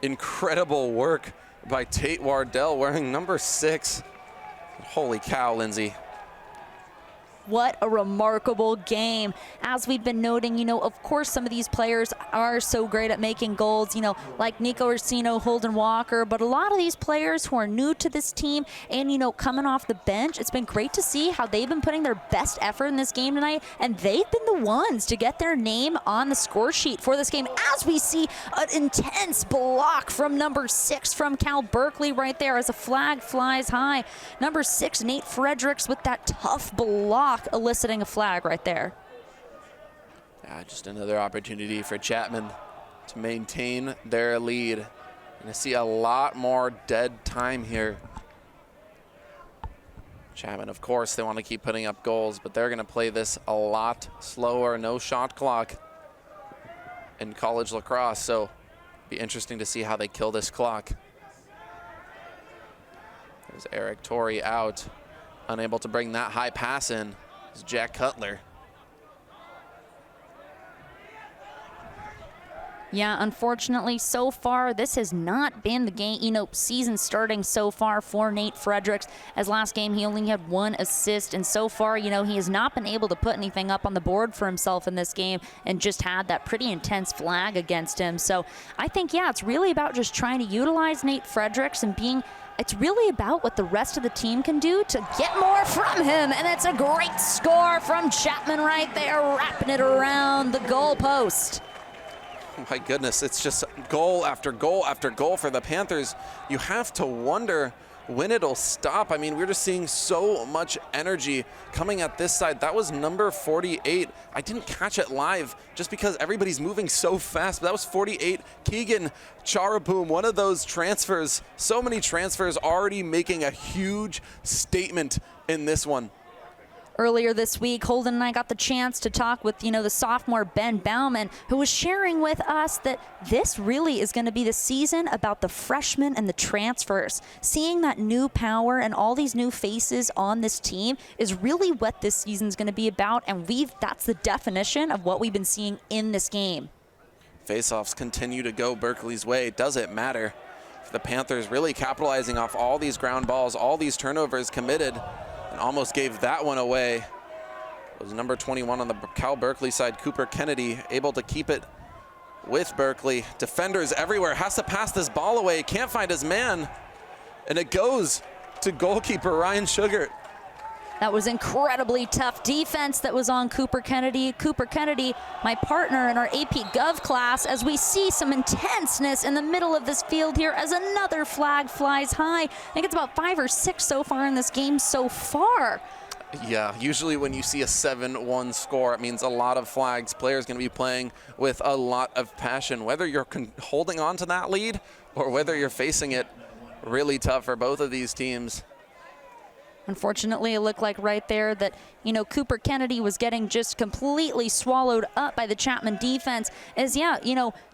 Incredible work by Tate Wardell wearing number 6. Holy cow, Lindsay. What a remarkable game. As we've been noting, of course, some of these players are so great at making goals, like Nico Ursino, Holden Walker, but a lot of these players who are new to this team and, coming off the bench, it's been great to see how they've been putting their best effort in this game tonight, and they've been the ones to get their name on the score sheet for this game, as we see an intense block from number 6 from Cal Berkeley right there as a flag flies high. Number 6, Nate Fredericks, with that tough block, eliciting a flag right there. Yeah, just another opportunity for Chapman to maintain their lead. Going to see a lot more dead time here. Chapman, of course, they want to keep putting up goals, but they're going to play this a lot slower. No shot clock in college lacrosse, so it'll be interesting to see how they kill this clock. There's Eric Torrey out, unable to bring that high pass in. Jack Cutler. Yeah, unfortunately, so far, this has not been the game, season starting so far for Nate Fredericks. As last game, he only had 1 assist, and so far, he has not been able to put anything up on the board for himself in this game and just had that pretty intense flag against him. So I think, yeah, it's really about just trying to utilize Nate Fredericks and it's really about what the rest of the team can do to get more from him. And it's a great score from Chapman right there, wrapping it around the goalpost. My goodness, it's just goal after goal after goal for the Panthers. You have to wonder when it'll stop. I mean, we're just seeing so much energy coming at this side. That was number 48. I didn't catch it live just because everybody's moving so fast, but that was 48. Keegan Charapoom, one of those transfers. So many transfers already making a huge statement in this one. Earlier this week, Holden and I got the chance to talk with, the sophomore Ben Bauman, who was sharing with us that this really is going to be the season about the freshmen and the transfers. Seeing that new power and all these new faces on this team is really what this season's going to be about, and that's the definition of what we've been seeing in this game. Faceoffs continue to go Berkeley's way. Does it matter? The Panthers really capitalizing off all these ground balls, all these turnovers committed. And almost gave that one away. It was number 21 on the Cal Berkeley side, Cooper Kennedy, able to keep it with Berkeley. Defenders everywhere, has to pass this ball away, can't find his man. And it goes to goalkeeper Ryan Sugart. That was incredibly tough defense that was on Cooper Kennedy. Cooper Kennedy, my partner in our AP Gov class, as we see some intenseness in the middle of this field here as another flag flies high. I think it's about 5 or 6 so far in this game so far. Yeah, usually when you see a 7-1 score, it means a lot of flags. Players going to be playing with a lot of passion. Whether you're holding on to that lead or whether you're facing it, really tough for both of these teams. Unfortunately, it looked like right there that, Cooper Kennedy was getting just completely swallowed up by the Chapman defense.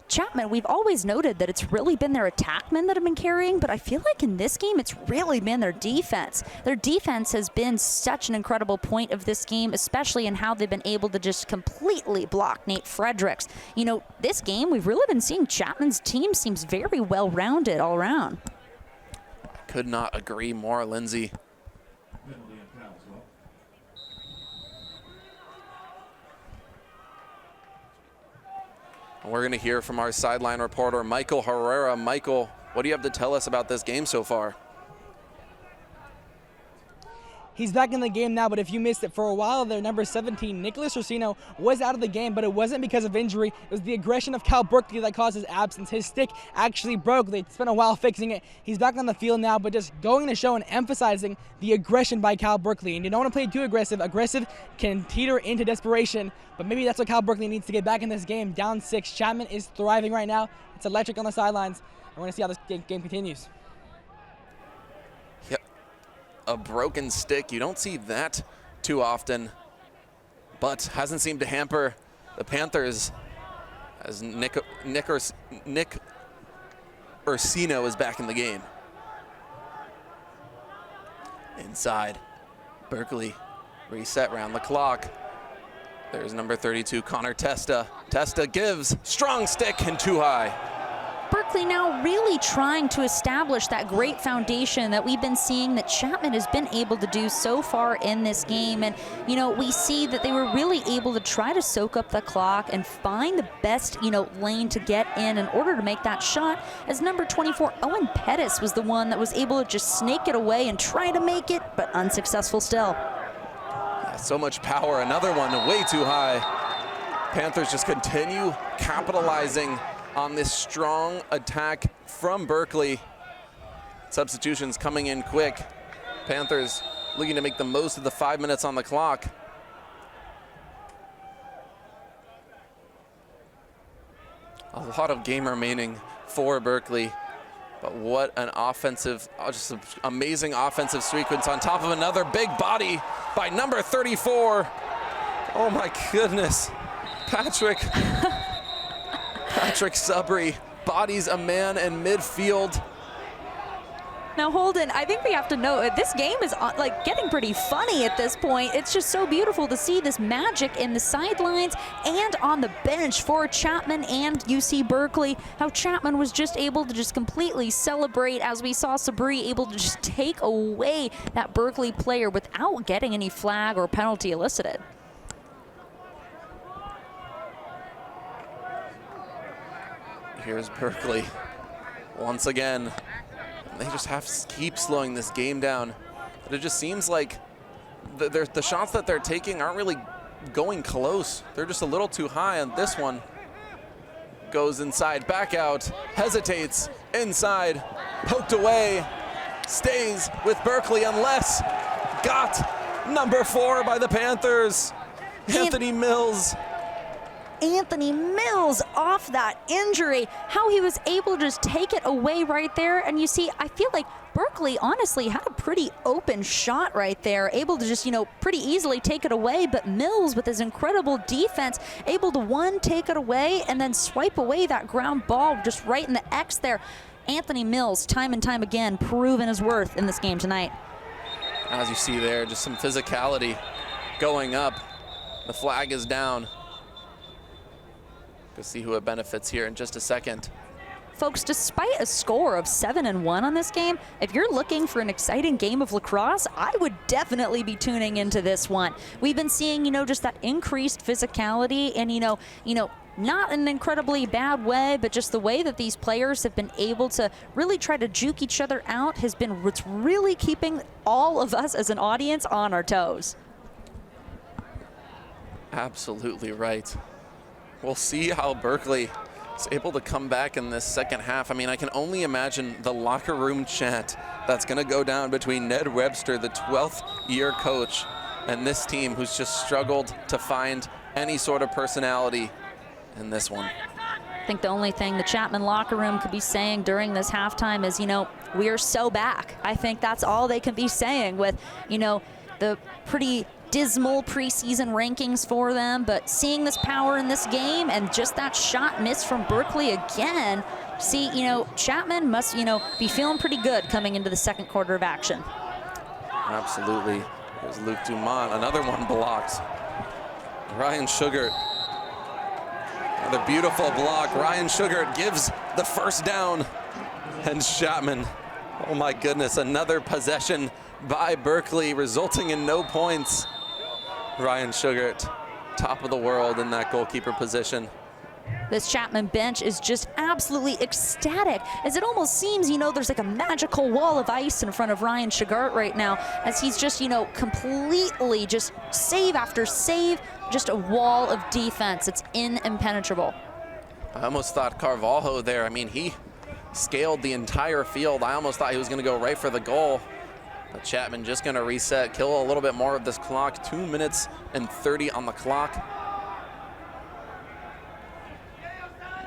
Chapman, we've always noted that it's really been their attackmen that have been carrying, but I feel like in this game, it's really been their defense. Their defense has been such an incredible point of this game, especially in how they've been able to just completely block Nate Fredericks. This game, we've really been seeing Chapman's team seems very well-rounded all around. Could not agree more, Lindsay. We're going to hear from our sideline reporter, Michael Herrera. Michael, what do you have to tell us about this game so far? He's back in the game now, but if you missed it for a while there, number 17, Nicholas Racino, was out of the game, but it wasn't because of injury. It was the aggression of Cal Berkeley that caused his absence. His stick actually broke. They spent a while fixing it. He's back on the field now, but just going to show and emphasizing the aggression by Cal Berkeley. And you don't want to play too aggressive. Aggressive can teeter into desperation, but maybe that's what Cal Berkeley needs to get back in this game. Down 6. Chapman is thriving right now. It's electric on the sidelines. We're going to see how this game continues. A broken stick. You don't see that too often, but hasn't seemed to hamper the Panthers as Nick Ursino is back in the game. Inside, Berkeley reset round the clock. There's number 32, Connor Testa. Testa gives, strong stick and too high. Berkeley now really trying to establish that great foundation that we've been seeing that Chapman has been able to do so far in this game. And, we see that they were really able to try to soak up the clock and find the best, lane to get in order to make that shot, as number 24, Owen Pettis, was the one that was able to just snake it away and try to make it, but unsuccessful still. Yeah, so much power. Another one way too high. Panthers just continue capitalizing on this strong attack from Berkeley. Substitutions coming in quick. Panthers looking to make the most of the 5 minutes on the clock. A lot of game remaining for Berkeley, but what an offensive, just an amazing offensive sequence on top of another big body by number 34. Oh my goodness, Patrick Sabri bodies a man in midfield. Now, Holden, I think we have to know this game is like getting pretty funny at this point. It's just so beautiful to see this magic in the sidelines and on the bench for Chapman and UC Berkeley. How Chapman was just able to just completely celebrate as we saw Sabri able to just take away that Berkeley player without getting any flag or penalty elicited. Here's Berkeley once again. They just have to keep slowing this game down. But it just seems like the shots that they're taking aren't really going close. They're just a little too high, and this one goes inside, back out, hesitates, inside, poked away, stays with Berkeley unless got number 4 by the Panthers, Anthony Mills. Anthony Mills off that injury, how he was able to just take it away right there. And you see, I feel like Berkeley honestly had a pretty open shot right there, able to just, pretty easily take it away. But Mills, with his incredible defense, able to take it away and then swipe away that ground ball just right in the X there. Anthony Mills, time and time again, proven his worth in this game tonight. As you see there, just some physicality going up. The flag is down. We'll see who it benefits here in just a second. Folks, despite a score of 7-1 on this game, if you're looking for an exciting game of lacrosse, I would definitely be tuning into this one. We've been seeing, just that increased physicality and, not in an incredibly bad way, but just the way that these players have been able to really try to juke each other out has been what's really keeping all of us as an audience on our toes. Absolutely right. We'll see how Berkeley is able to come back in this second half. I mean, I can only imagine the locker room chant that's going to go down between Ned Webster, the 12th year coach, and this team who's just struggled to find any sort of personality in this one. I think the only thing the Chapman locker room could be saying during this halftime is, we are so back. I think that's all they can be saying with, the pretty dismal preseason rankings for them, but seeing this power in this game and just that shot missed from Berkeley again, see, Chapman must, be feeling pretty good coming into the second quarter of action. Absolutely. There's Luke Dumont, another one blocked. Ryan Sugart, another beautiful block. Ryan Sugart gives the first down, and Chapman, oh my goodness, another possession by Berkeley, resulting in no points. Ryan Sugart, top of the world in that goalkeeper position. This Chapman bench is just absolutely ecstatic, as it almost seems, there's like a magical wall of ice in front of Ryan Sugart right now, as he's just, completely just save after save, just a wall of defense. It's impenetrable. I almost thought Carvalho there. I mean, he scaled the entire field. I almost thought he was going to go right for the goal. But Chapman just going to reset, kill a little bit more of this clock. 2 minutes and 30 on the clock.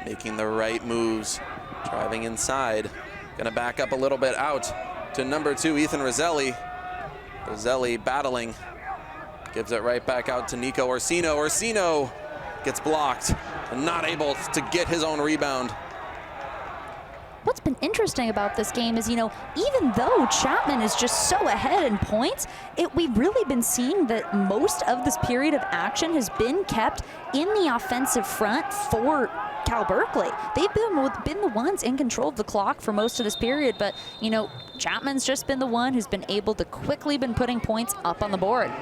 Making the right moves, driving inside. Going to back up a little bit out to number 2, Ethan Roselli. Roselli battling, gives it right back out to Nico Orsino. Orsino gets blocked and not able to get his own rebound. What's been interesting about this game is, even though Chapman is just so ahead in points, we've really been seeing that most of this period of action has been kept in the offensive front for Cal Berkeley. They've been the ones in control of the clock for most of this period, but, Chapman's just been the one who's been able to quickly been putting points up on the board.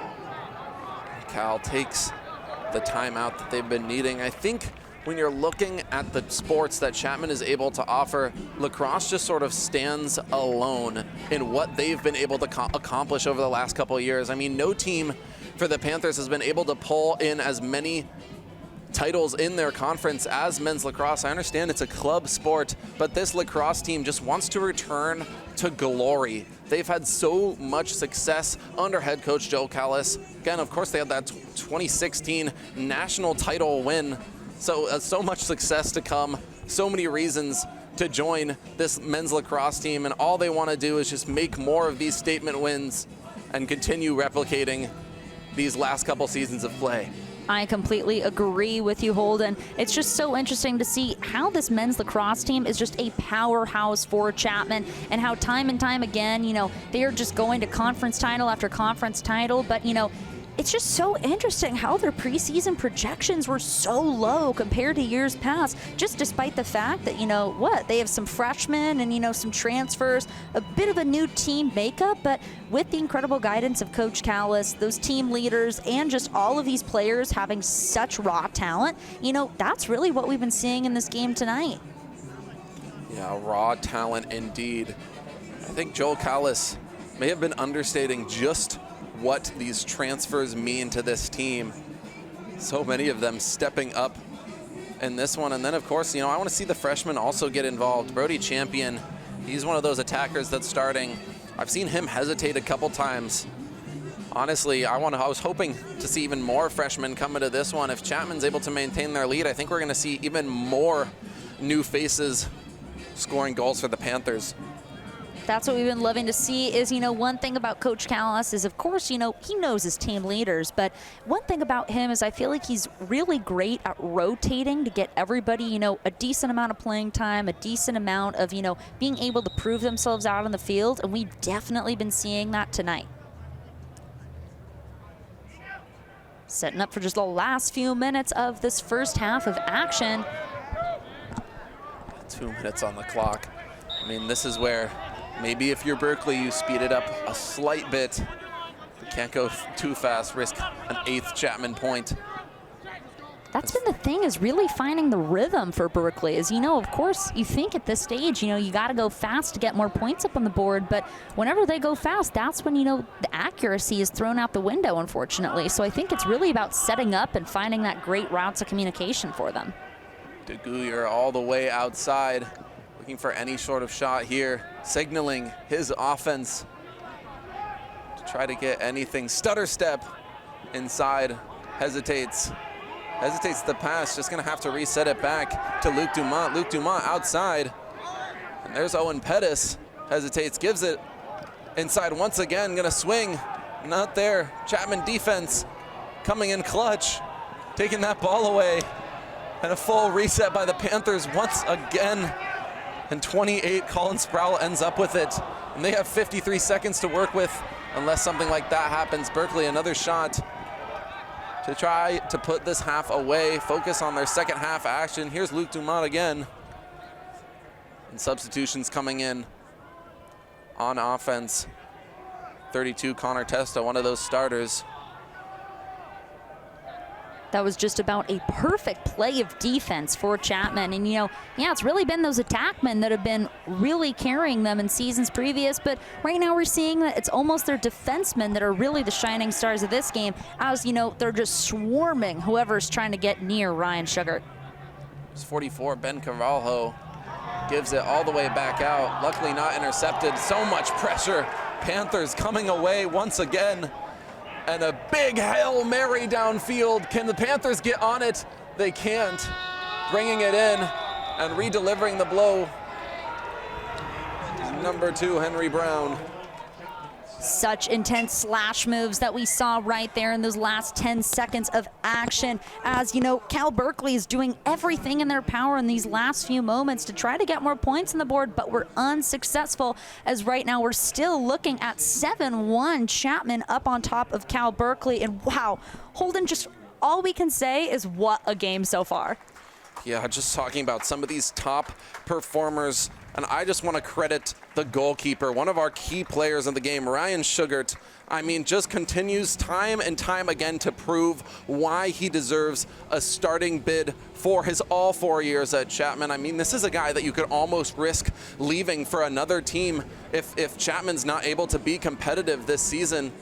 Cal takes the timeout that they've been needing. I think when you're looking at the sports that Chapman is able to offer, lacrosse just sort of stands alone in what they've been able to accomplish over the last couple of years. I mean, no team for the Panthers has been able to pull in as many titles in their conference as men's lacrosse. I understand it's a club sport, but this lacrosse team just wants to return to glory. They've had so much success under head coach Joe Callis. Again, of course, they had that 2016 national title win. So much success to come, so many reasons to join this men's lacrosse team, and all they want to do is just make more of these statement wins and continue replicating these last couple seasons of play. I completely agree with you, Holden. It's just so interesting to see how this men's lacrosse team is just a powerhouse for Chapman, and how time and time again, they are just going to conference title after conference title. But, it's just so interesting how their preseason projections were so low compared to years past, just despite the fact that, they have some freshmen and, some transfers, a bit of a new team makeup, but with the incredible guidance of Coach Callis, those team leaders, and just all of these players having such raw talent, that's really what we've been seeing in this game tonight. Yeah, raw talent indeed. I think Joel Callis may have been understating just what these transfers mean to this team. So many of them stepping up in this one. And then, of course, I want to see the freshmen also get involved. Brody Champion, he's one of those attackers that's starting. I've seen him hesitate a couple times. Honestly, I was hoping to see even more freshmen come into this one. If Chapman's able to maintain their lead, I think we're going to see even more new faces scoring goals for the Panthers. That's what we've been loving to see is, one thing about Coach Callis is, of course, he knows his team leaders. But one thing about him is I feel like he's really great at rotating to get everybody, a decent amount of playing time, a decent amount of, being able to prove themselves out on the field. And we've definitely been seeing that tonight. Setting up for just the last few minutes of this first half of action. 2 minutes on the clock. I mean, this is where maybe if you're Berkeley, you speed it up a slight bit. You can't go too fast, risk an 8th Chapman point. That's been the thing, is really finding the rhythm for Berkeley. Is, of course, you think at this stage, you got to go fast to get more points up on the board. But whenever they go fast, that's when, the accuracy is thrown out the window, unfortunately. So I think it's really about setting up and finding that great routes of communication for them. DeGuyer all the way outside, looking for any sort of shot here, signaling his offense to try to get anything. Stutter step inside, hesitates the pass, just gonna have to reset it back to Luke Dumont. Luke Dumont outside, and there's Owen Pettis, hesitates, gives it inside once again, gonna swing, not there. Chapman defense coming in clutch, taking that ball away, and a full reset by the Panthers once again. And 28, Colin Sproul ends up with it. And they have 53 seconds to work with unless something like that happens. Berkeley, another shot to try to put this half away, focus on their second half action. Here's Luke Dumont again. And substitutions coming in on offense. 32, Connor Testa, one of those starters. That was just about a perfect play of defense for Chapman. And, it's really been those attackmen that have been really carrying them in seasons previous. But right now we're seeing that it's almost their defensemen that are really the shining stars of this game, as, they're just swarming whoever's trying to get near Ryan Sugar. It's 44, Ben Carvalho gives it all the way back out. Luckily not intercepted. So much pressure. Panthers coming away once again. And a big Hail Mary downfield. Can the Panthers get on it? They can't. Bringing it in and re-delivering the blow. Number 2, Henry Brown. Such intense slash moves that we saw right there in those last 10 seconds of action. As Cal Berkeley is doing everything in their power in these last few moments to try to get more points on the board, but we're unsuccessful, as right now we're still looking at 7-1 Chapman up on top of Cal Berkeley. And wow, Holden, just all we can say is what a game so far. Yeah, just talking about some of these top performers. And I just want to credit the goalkeeper, one of our key players in the game, Ryan Sugart. I mean, just continues time and time again to prove why he deserves a starting bid for his all 4 years at Chapman. I mean, this is a guy that you could almost risk leaving for another team if Chapman's not able to be competitive this season.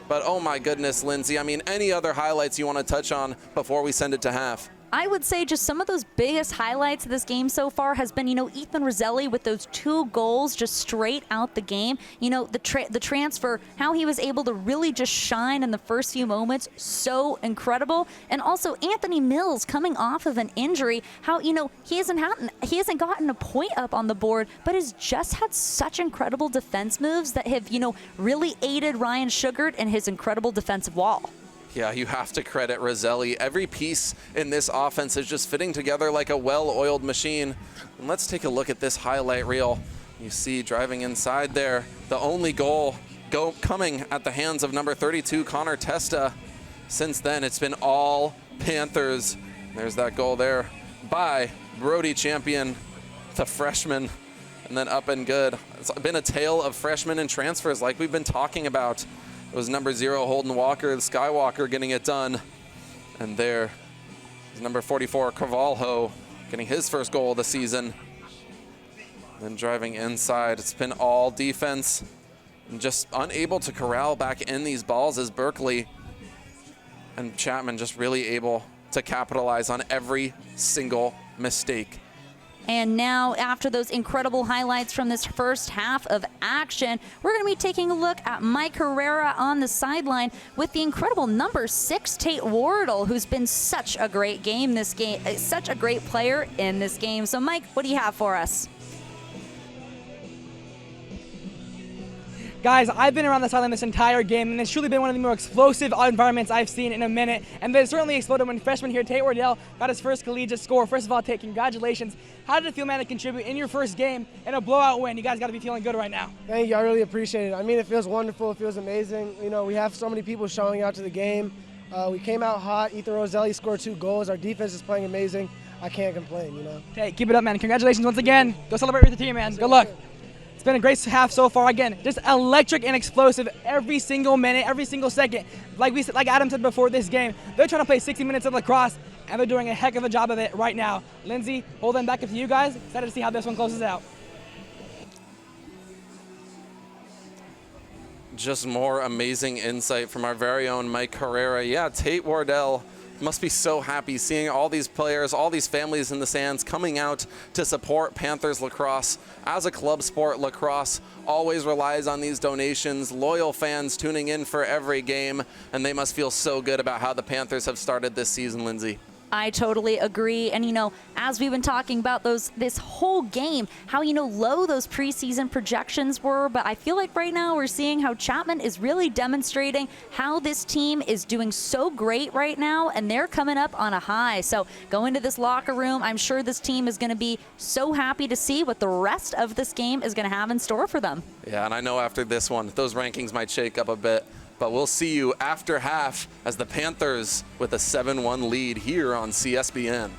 But oh my goodness, Lindsay, I mean, any other highlights you want to touch on before we send it to half? I would say just some of those biggest highlights of this game so far has been, Ethan Roselli with those 2 goals just straight out the game. The transfer, how he was able to really just shine in the first few moments, so incredible. And also Anthony Mills coming off of an injury, how, he hasn't gotten a point up on the board, but has just had such incredible defense moves that have, really aided Ryan Sugart and his incredible defensive wall. Yeah, you have to credit Roselli. Every piece in this offense is just fitting together like a well-oiled machine. And let's take a look at this highlight reel. You see driving inside there, the only goal coming at the hands of number 32, Connor Testa. Since then, it's been all Panthers. There's that goal there by Brody Champion, the freshman, and then up and good. It's been a tale of freshmen and transfers like we've been talking about. It was number 0, Holden Walker, the Skywalker, getting it done. And there is number 44, Carvalho, getting his first goal of the season. Then driving inside, it's been all defense. And just unable to corral back in these balls is Berkeley. And Chapman just really able to capitalize on every single mistake. And now, after those incredible highlights from this first half of action, we're going to be taking a look at Mike Herrera on the sideline with the incredible number 6 Tate Wardle, who's been such a great such a great player in this game. So, Mike, what do you have for us? Guys, I've been around the sideline this entire game, and it's truly been one of the more explosive environments I've seen in a minute. And they certainly exploded when freshman here, Tate Wardell, got his first collegiate score. First of all, Tate, congratulations. How did it feel, man, to contribute in your first game in a blowout win? You guys got to be feeling good right now. Thank you. I really appreciate it. I mean, it feels wonderful. It feels amazing. You know, we have so many people showing out to the game. We came out hot. Ethan Roselli scored 2 goals. Our defense is playing amazing. I can't complain, you know. Tate, keep it up, man. Congratulations once again. Go celebrate with the team, man. Good luck. It's been a great half so far. Again, just electric and explosive every single minute, every single second. Like Adam said before this game, they're trying to play 60 minutes of lacrosse, and they're doing a heck of a job of it right now. Lindsay, hold them back up to you guys. Excited to see how this one closes out. Just more amazing insight from our very own Mike Herrera. Yeah, Tate Wardell must be so happy seeing all these players, all these families in the stands coming out to support Panthers lacrosse. As a club sport, lacrosse always relies on these donations, loyal fans tuning in for every game, and they must feel so good about how the Panthers have started this season, Lindsay. I totally agree. And, you know, as we've been talking about this whole game, how, you know, low those preseason projections were. But I feel like right now we're seeing how Chapman is really demonstrating how this team is doing so great right now. And they're coming up on a high. So going to this locker room, I'm sure this team is going to be so happy to see what the rest of this game is going to have in store for them. Yeah, and I know after this one, those rankings might shake up a bit. But we'll see you after half as the Panthers with a 7-1 lead here on CSBN.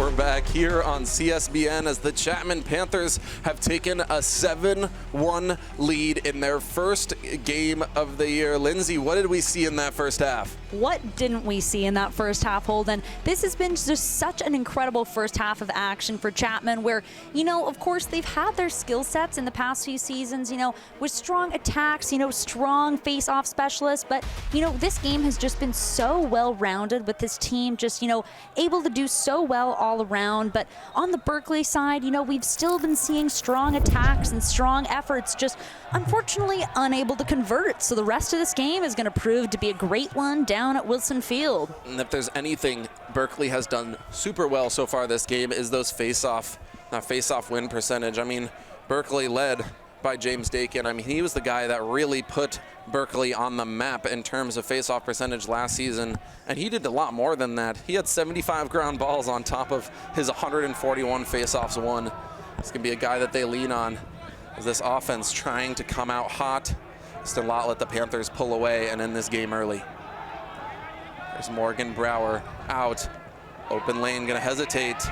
We're back here on CSBN as the Chapman Panthers have taken a 7-1 lead in their first game of the year. Lindsay, what did we see in that first half? What didn't we see in that first half, Holden? This has been just such an incredible first half of action for Chapman where, of course, they've had their skill sets in the past few seasons, with strong attacks, strong face-off specialists. But, this game has just been so well-rounded with this team just, able to do so well all around. But on the Berkeley side, we've still been seeing strong attacks and strong efforts, just unfortunately unable to convert. So the rest of this game is going to prove to be a great one down at Wilson Field. And if there's anything Berkeley has done super well so far this game is those face-off win percentage. I mean, Berkeley led by James Dakin. I mean, he was the guy that really put Berkeley on the map in terms of face-off percentage last season, and he did a lot more than that. He had 75 ground balls on top of his 141 face-offs won. This can be a guy that they lean on as this offense trying to come out hot. Just a lot let the Panthers pull away and end this game early. There's Morgan Brower out. Open lane, gonna hesitate.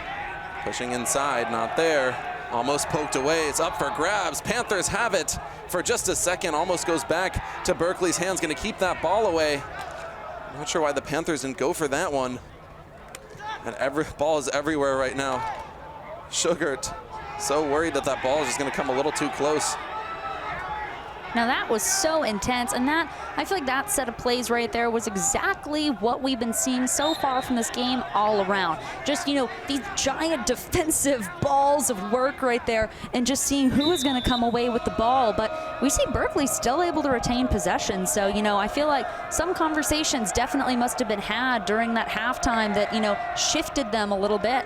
Pushing inside, not there. Almost poked away, it's up for grabs. Panthers have it for just a second. Almost goes back to Berkeley's hands, gonna keep that ball away. I'm not sure why the Panthers didn't go for that one. And every ball is everywhere right now. Sugart, so worried that that ball is just gonna come a little too close. Now that was so intense, and I feel like that set of plays right there was exactly what we've been seeing so far from this game all around. Just, these giant defensive balls of work right there, and just seeing who is going to come away with the ball. But we see Berkeley still able to retain possession. So, I feel like some conversations definitely must have been had during that halftime that, shifted them a little bit.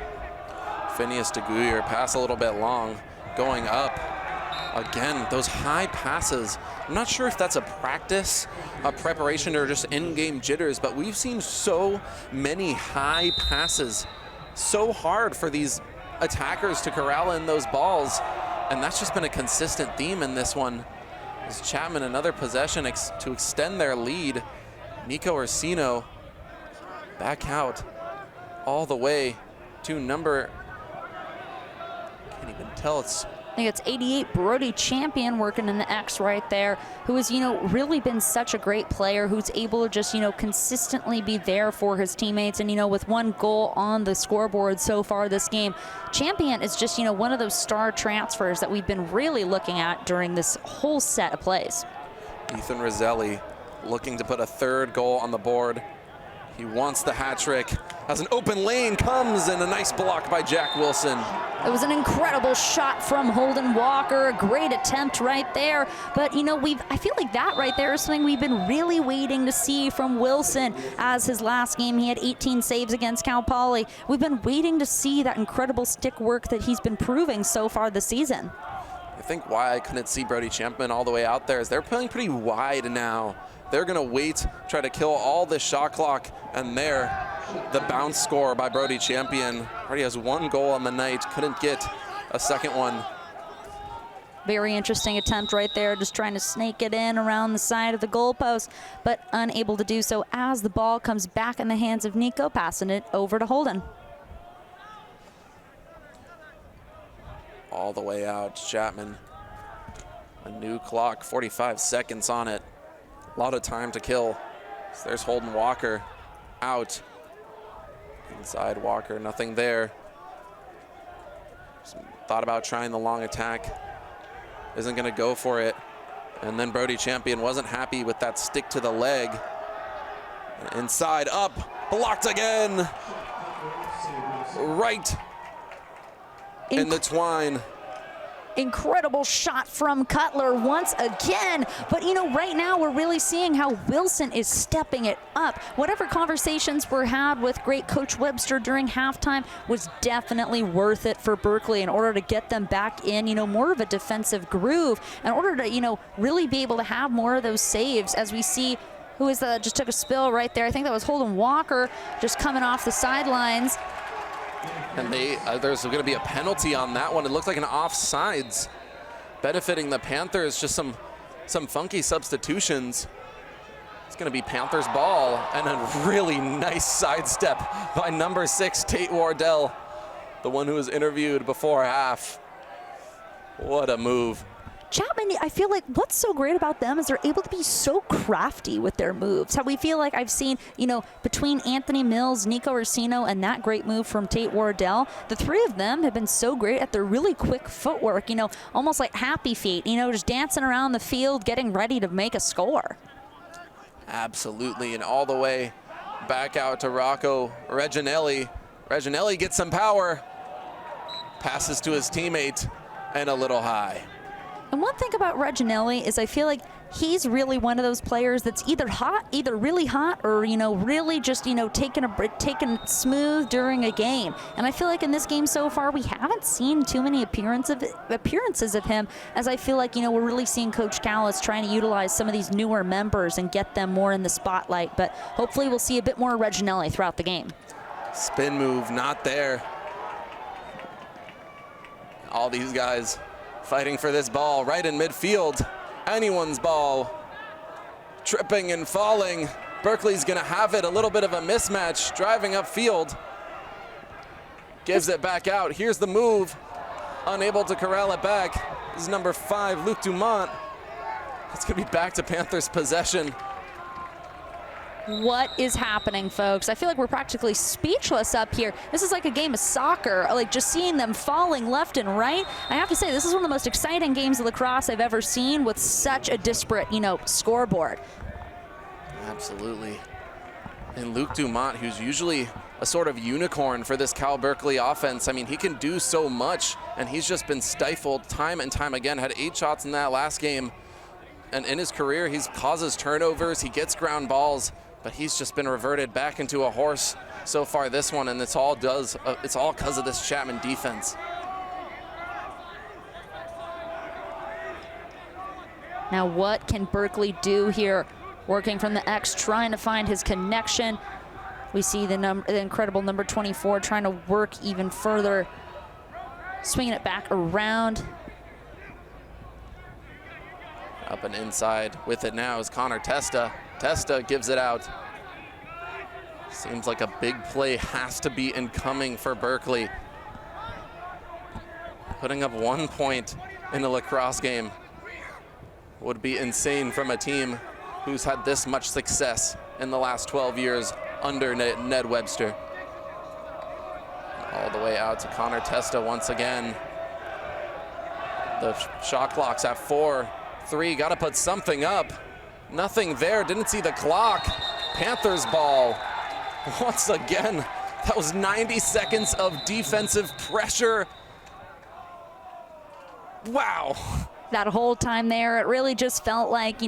Phineas DeGuyer, pass a little bit long, going up. Again, those high passes. I'm not sure if that's a practice, a preparation, or just in-game jitters, but we've seen so many high passes. So hard for these attackers to corral in those balls, and that's just been a consistent theme in this one. As Chapman, another possession to extend their lead. Nico Orsino back out all the way to number, can't even tell, I think it's 88, Brody Champion working in the X right there, who has, really been such a great player, who's able to just, consistently be there for his teammates. And, with one goal on the scoreboard so far this game, Champion is just, one of those star transfers that we've been really looking at during this whole set of plays. Ethan Roselli looking to put a third goal on the board. He wants the hat trick. As an open lane comes, and a nice block by Jack Wilson. It was an incredible shot from Holden Walker, a great attempt right there. But, I feel like that right there is something we've been really waiting to see from Wilson. As his last game, he had 18 saves against Cal Poly. We've been waiting to see that incredible stick work that he's been proving so far this season. I think why I couldn't see Brody Champion all the way out there is they're playing pretty wide now. They're gonna wait, try to kill all this shot clock, and there, the bounce score by Brody Champion. Already has one goal on the night, couldn't get a second one. Very interesting attempt right there, just trying to snake it in around the side of the goalpost, but unable to do so as the ball comes back in the hands of Nico, passing it over to Holden. All the way out, Chapman. A new clock, 45 seconds on it. A lot of time to kill. So there's Holden Walker out. Inside Walker, nothing there. Thought about trying the long attack. Isn't gonna go for it. And then Brody Champion wasn't happy with that stick to the leg. Inside, up, blocked again. Right in the twine. Incredible shot from Cutler once again. But, right now we're really seeing how Wilson is stepping it up. Whatever conversations were had with great Coach Webster during halftime was definitely worth it for Berkeley in order to get them back in, more of a defensive groove, in order to, really be able to have more of those saves, as we see who is just took a spill right there. I think that was Holden Walker just coming off the sidelines. And there's going to be a penalty on that one. It looks like an offsides benefiting the Panthers. Just some funky substitutions. It's going to be Panthers ball, and a really nice sidestep by number 6, Tate Wardell. the one who was interviewed before half. What a move. Chapman, I feel like what's so great about them is they're able to be so crafty with their moves. How we feel like I've seen, between Anthony Mills, Nico Ursino, and that great move from Tate Wardell, the three of them have been so great at their really quick footwork, almost like happy feet, just dancing around the field, getting ready to make a score. Absolutely, and all the way back out to Rocco Reginelli. Reginelli gets some power, passes to his teammate, and a little high. And one thing about Reginelli is I feel like he's really one of those players that's either really hot, or really just taking it smooth during a game. And I feel like in this game so far we haven't seen too many appearances of him, as I feel like we're really seeing Coach Callis trying to utilize some of these newer members and get them more in the spotlight. But hopefully we'll see a bit more Reginelli throughout the game. Spin move not there. All these guys fighting for this ball right in midfield. Anyone's ball. Tripping and falling. Berkeley's gonna have it. A little bit of a mismatch. Driving upfield. Gives it back out. Here's the move. Unable to corral it back. This is number 5, Luke Dumont. It's gonna be back to Panthers possession. What is happening, folks? I feel like we're practically speechless up here. This is like a game of soccer, like just seeing them falling left and right. I have to say, this is one of the most exciting games of lacrosse I've ever seen, with such a disparate, scoreboard. Absolutely. And Luke Dumont, who's usually a sort of unicorn for this Cal Berkeley offense, I mean, he can do so much, and he's just been stifled time and time again. Had 8 shots in that last game, and in his career, he causes turnovers, he gets ground balls, but he's just been reverted back into a horse so far this one, and it's all because of this Chapman defense. Now what can Berkeley do here? Working from the X, trying to find his connection. We see the incredible number 24 trying to work even further, swinging it back around. Up and inside with it now is Connor Testa. Testa gives it out. Seems like a big play has to be incoming for Berkeley. Putting up 1 point in a lacrosse game would be insane from a team who's had this much success in the last 12 years under Ned Webster. All the way out to Connor Testa once again. The shot clock's at 4-3, gotta put something up. Nothing there, didn't see the clock. Panthers ball. Once again, that was 90 seconds of defensive pressure. Wow. That whole time there, it really just felt like,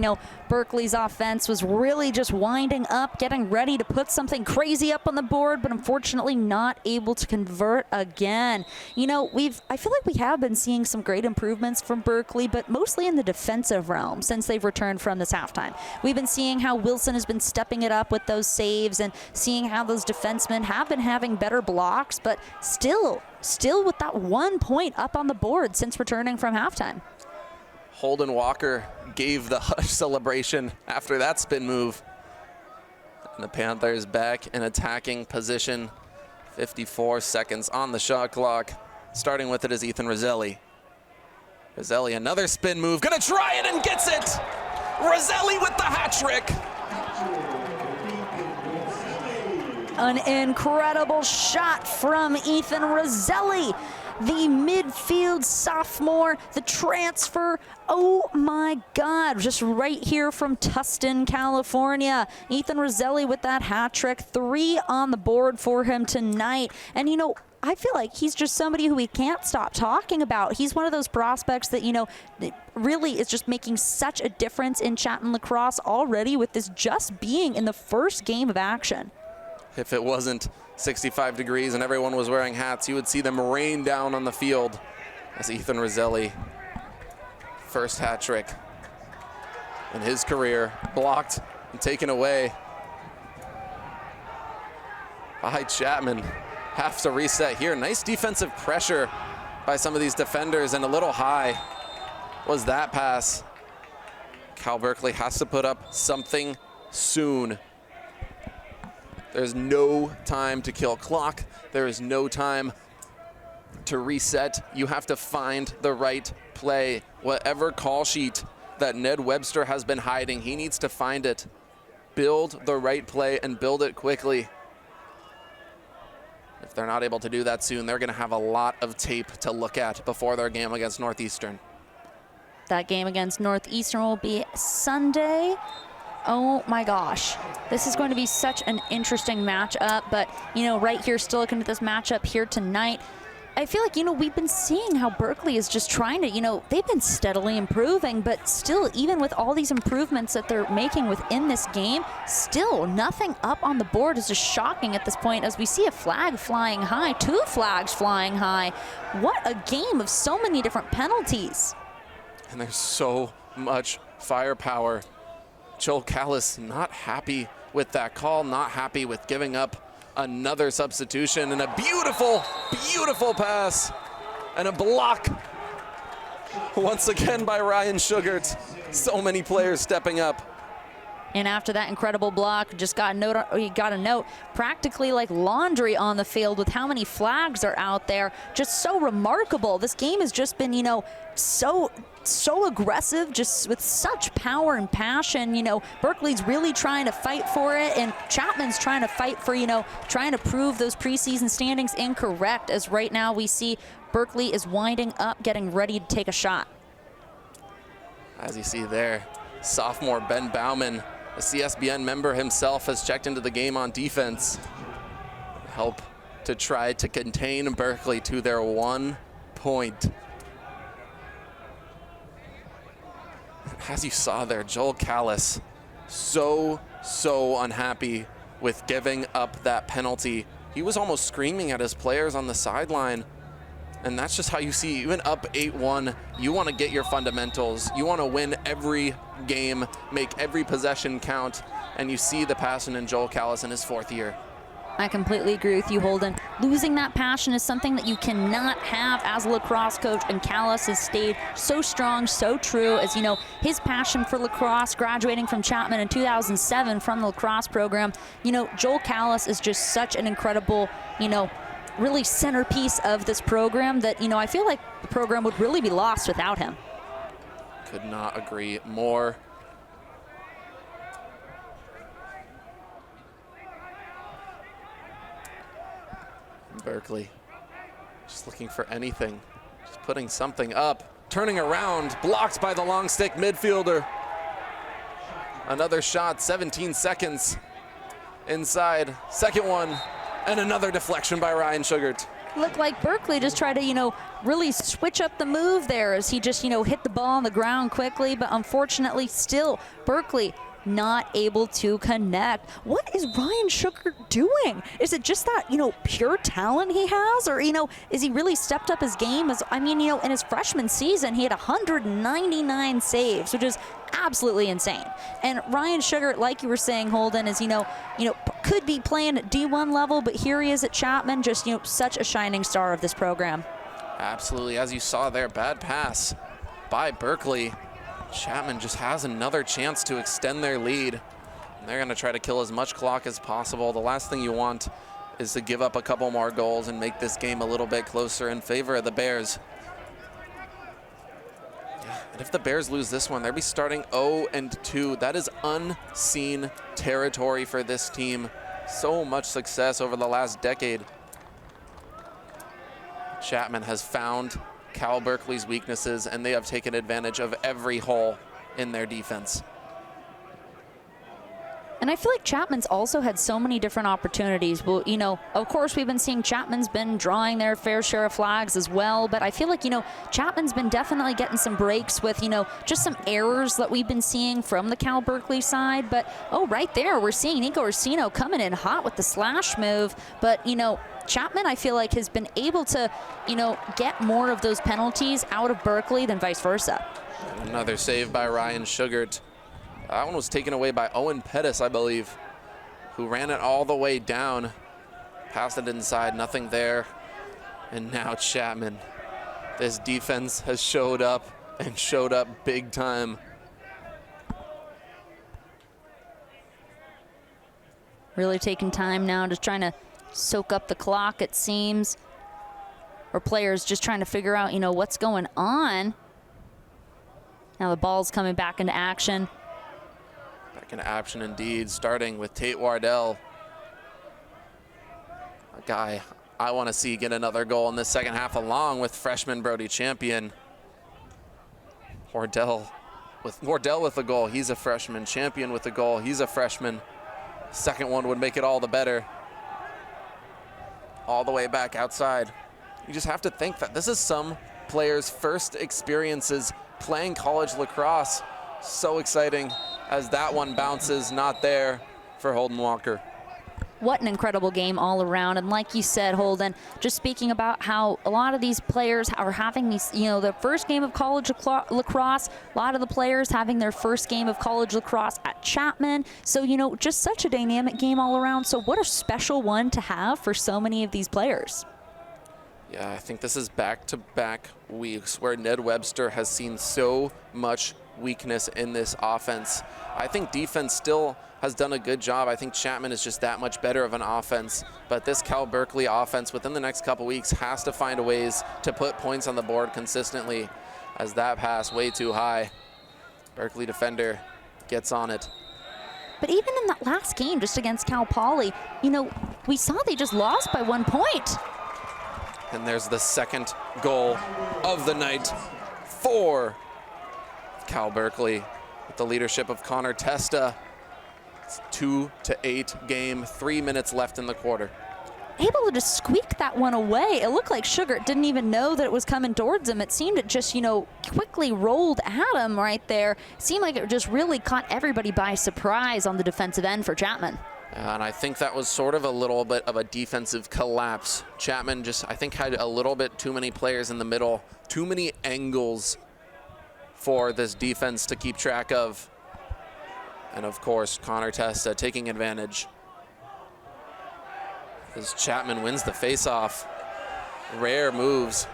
Berkeley's offense was really just winding up, getting ready to put something crazy up on the board, but unfortunately not able to convert again. I feel like we have been seeing some great improvements from Berkeley, but mostly in the defensive realm since they've returned from this halftime. We've been seeing how Wilson has been stepping it up with those saves, and seeing how those defensemen have been having better blocks, but still with that 1 point up on the board since returning from halftime. Holden Walker gave the hush celebration after that spin move. And the Panthers back in attacking position. 54 seconds on the shot clock. Starting with it is Ethan Roselli. Roselli, another spin move. Gonna try it and gets it! Roselli with the hat trick! An incredible shot from Ethan Roselli. The midfield sophomore, the transfer, oh my God, just right here from Tustin, California. Ethan Roselli with that hat trick, 3 on the board for him tonight. And I feel like he's just somebody who we can't stop talking about. He's one of those prospects that, really is just making such a difference in Chapman lacrosse already, with this just being in the first game of action. If it wasn't 65 degrees and everyone was wearing hats, you would see them rain down on the field as Ethan Roselli, first hat trick in his career, blocked and taken away by Chapman. Have to reset here. Nice defensive pressure by some of these defenders, and a little high was that pass. Cal Berkeley has to put up something soon. There's no time to kill clock. There is no time to reset, you have to find the right play. Whatever call sheet that Ned Webster has been hiding, he needs to find it. Build the right play and build it quickly. If they're not able to do that soon, they're going to have a lot of tape to look at before their game against Northeastern. That game against Northeastern will be Sunday. Oh my gosh, this is going to be such an interesting matchup, but right here, still looking at this matchup here tonight, I feel like, we've been seeing how Berkeley is just trying to, they've been steadily improving, but still, even with all these improvements that they're making within this game, still nothing up on the board is just shocking at this point as we see a flag flying high, 2 flags flying high. What a game of so many different penalties. And there's so much firepower. Joel Callis not happy with that call, not happy with giving up another substitution, and a beautiful, beautiful pass and a block once again by Ryan Sugart. So many players stepping up. And after that incredible block, just got a note, practically like laundry on the field with how many flags are out there. Just so remarkable. This game has just been, so aggressive, just with such power and passion. Berkeley's really trying to fight for it, and Chapman's trying to fight for, trying to prove those preseason standings incorrect, as right now we see Berkeley is winding up, getting ready to take a shot. As you see there, sophomore Ben Bauman, a CSBN member himself, has checked into the game on defense. Help to try to contain Berkeley to their 1 point. As you saw there, Joel Callis so unhappy with giving up that penalty. He was almost screaming at his players on the sideline. And that's just how you see, even up 8-1, you want to get your fundamentals. You want to win every game, make every possession count, and you see the passion in Joel Callis in his 4th year. I completely agree with you, Holden. Losing that passion is something that you cannot have as a lacrosse coach, and Callis has stayed so strong, so true, as his passion for lacrosse, graduating from Chapman in 2007 from the lacrosse program. Joel Callis is just such an incredible, really centerpiece of this program that, I feel like the program would really be lost without him. Could not agree more. Berkeley just looking for anything, just putting something up, turning around, blocked by the long stick midfielder. Another shot, 17 seconds inside, second one, and another deflection by Ryan Sugart. Looked like Berkeley just tried to, really switch up the move there as he just, hit the ball on the ground quickly, but unfortunately still Berkeley not able to connect. What is Ryan Sugart doing? Is it just that, pure talent he has, or, is he really stepped up his game? In his freshman season, he had 199 saves, which is absolutely insane. And Ryan Sugart, like you were saying, Holden, is, could be playing at D1 level, but here he is at Chapman, just, such a shining star of this program. Absolutely. As you saw there, bad pass by Berkeley. Chapman just has another chance to extend their lead. And they're going to try to kill as much clock as possible. The last thing you want is to give up a couple more goals and make this game a little bit closer in favor of the Bears. Yeah, and if the Bears lose this one, they'll be starting 0-2. That is unseen territory for this team. So much success over the last decade. Chapman has found Cal Berkeley's weaknesses, and they have taken advantage of every hole in their defense. And I feel like Chapman's also had so many different opportunities. Well, of course, we've been seeing Chapman's been drawing their fair share of flags as well. But I feel like, Chapman's been definitely getting some breaks with, just some errors that we've been seeing from the Cal Berkeley side. But, right there, we're seeing Nico Orsino coming in hot with the slash move. But, Chapman, I feel like, has been able to, get more of those penalties out of Berkeley than vice versa. And another save by Ryan Sugart. That one was taken away by Owen Pettis, I believe, who ran it all the way down. Passed it inside, nothing there. And now Chapman. This defense has showed up, and showed up big time. Really taking time now, just trying to soak up the clock, it seems. or players just trying to figure out, what's going on. Now the ball's coming back into action. Back into action indeed, starting with Tate Wardell. A guy I want to see get another goal in this second half, along with freshman Brody Champion. Wardell with the goal. He's a freshman. Champion with the goal. He's a freshman. Second one would make it all the better. All the way back outside. You just have to think that this is some players' first experiences playing college lacrosse. So exciting as that one bounces, not there for Holden Walker. What an incredible game all around. And like you said, Holden, just speaking about how a lot of these players are having these, the first game of college lacrosse, a lot of the players having their first game of college lacrosse at Chapman. So, just such a dynamic game all around. So what a special one to have for so many of these players. Yeah, I think this is back-to-back weeks where Ned Webster has seen so much weakness in this offense. I think defense still has done a good job. I think Chapman is just that much better of an offense, but this Cal Berkeley offense within the next couple weeks has to find ways to put points on the board consistently, as that pass way too high. Berkeley defender gets on it. But even in that last game just against Cal Poly, we saw they just lost by 1 point. And there's the second goal of the night for Cal Berkeley with the leadership of Connor Testa. It's 2-8 game, 3 minutes left in the quarter. Able to just squeak that one away. It looked like Sugar didn't even know that it was coming towards him. It seemed it just, quickly rolled at him right there. It seemed like it just really caught everybody by surprise on the defensive end for Chapman. And I think that was sort of a little bit of a defensive collapse. Chapman just, I think, had a little bit too many players in the middle, too many angles for this defense to keep track of. And of course, Connor Testa taking advantage as Chapman wins the faceoff. Rare moves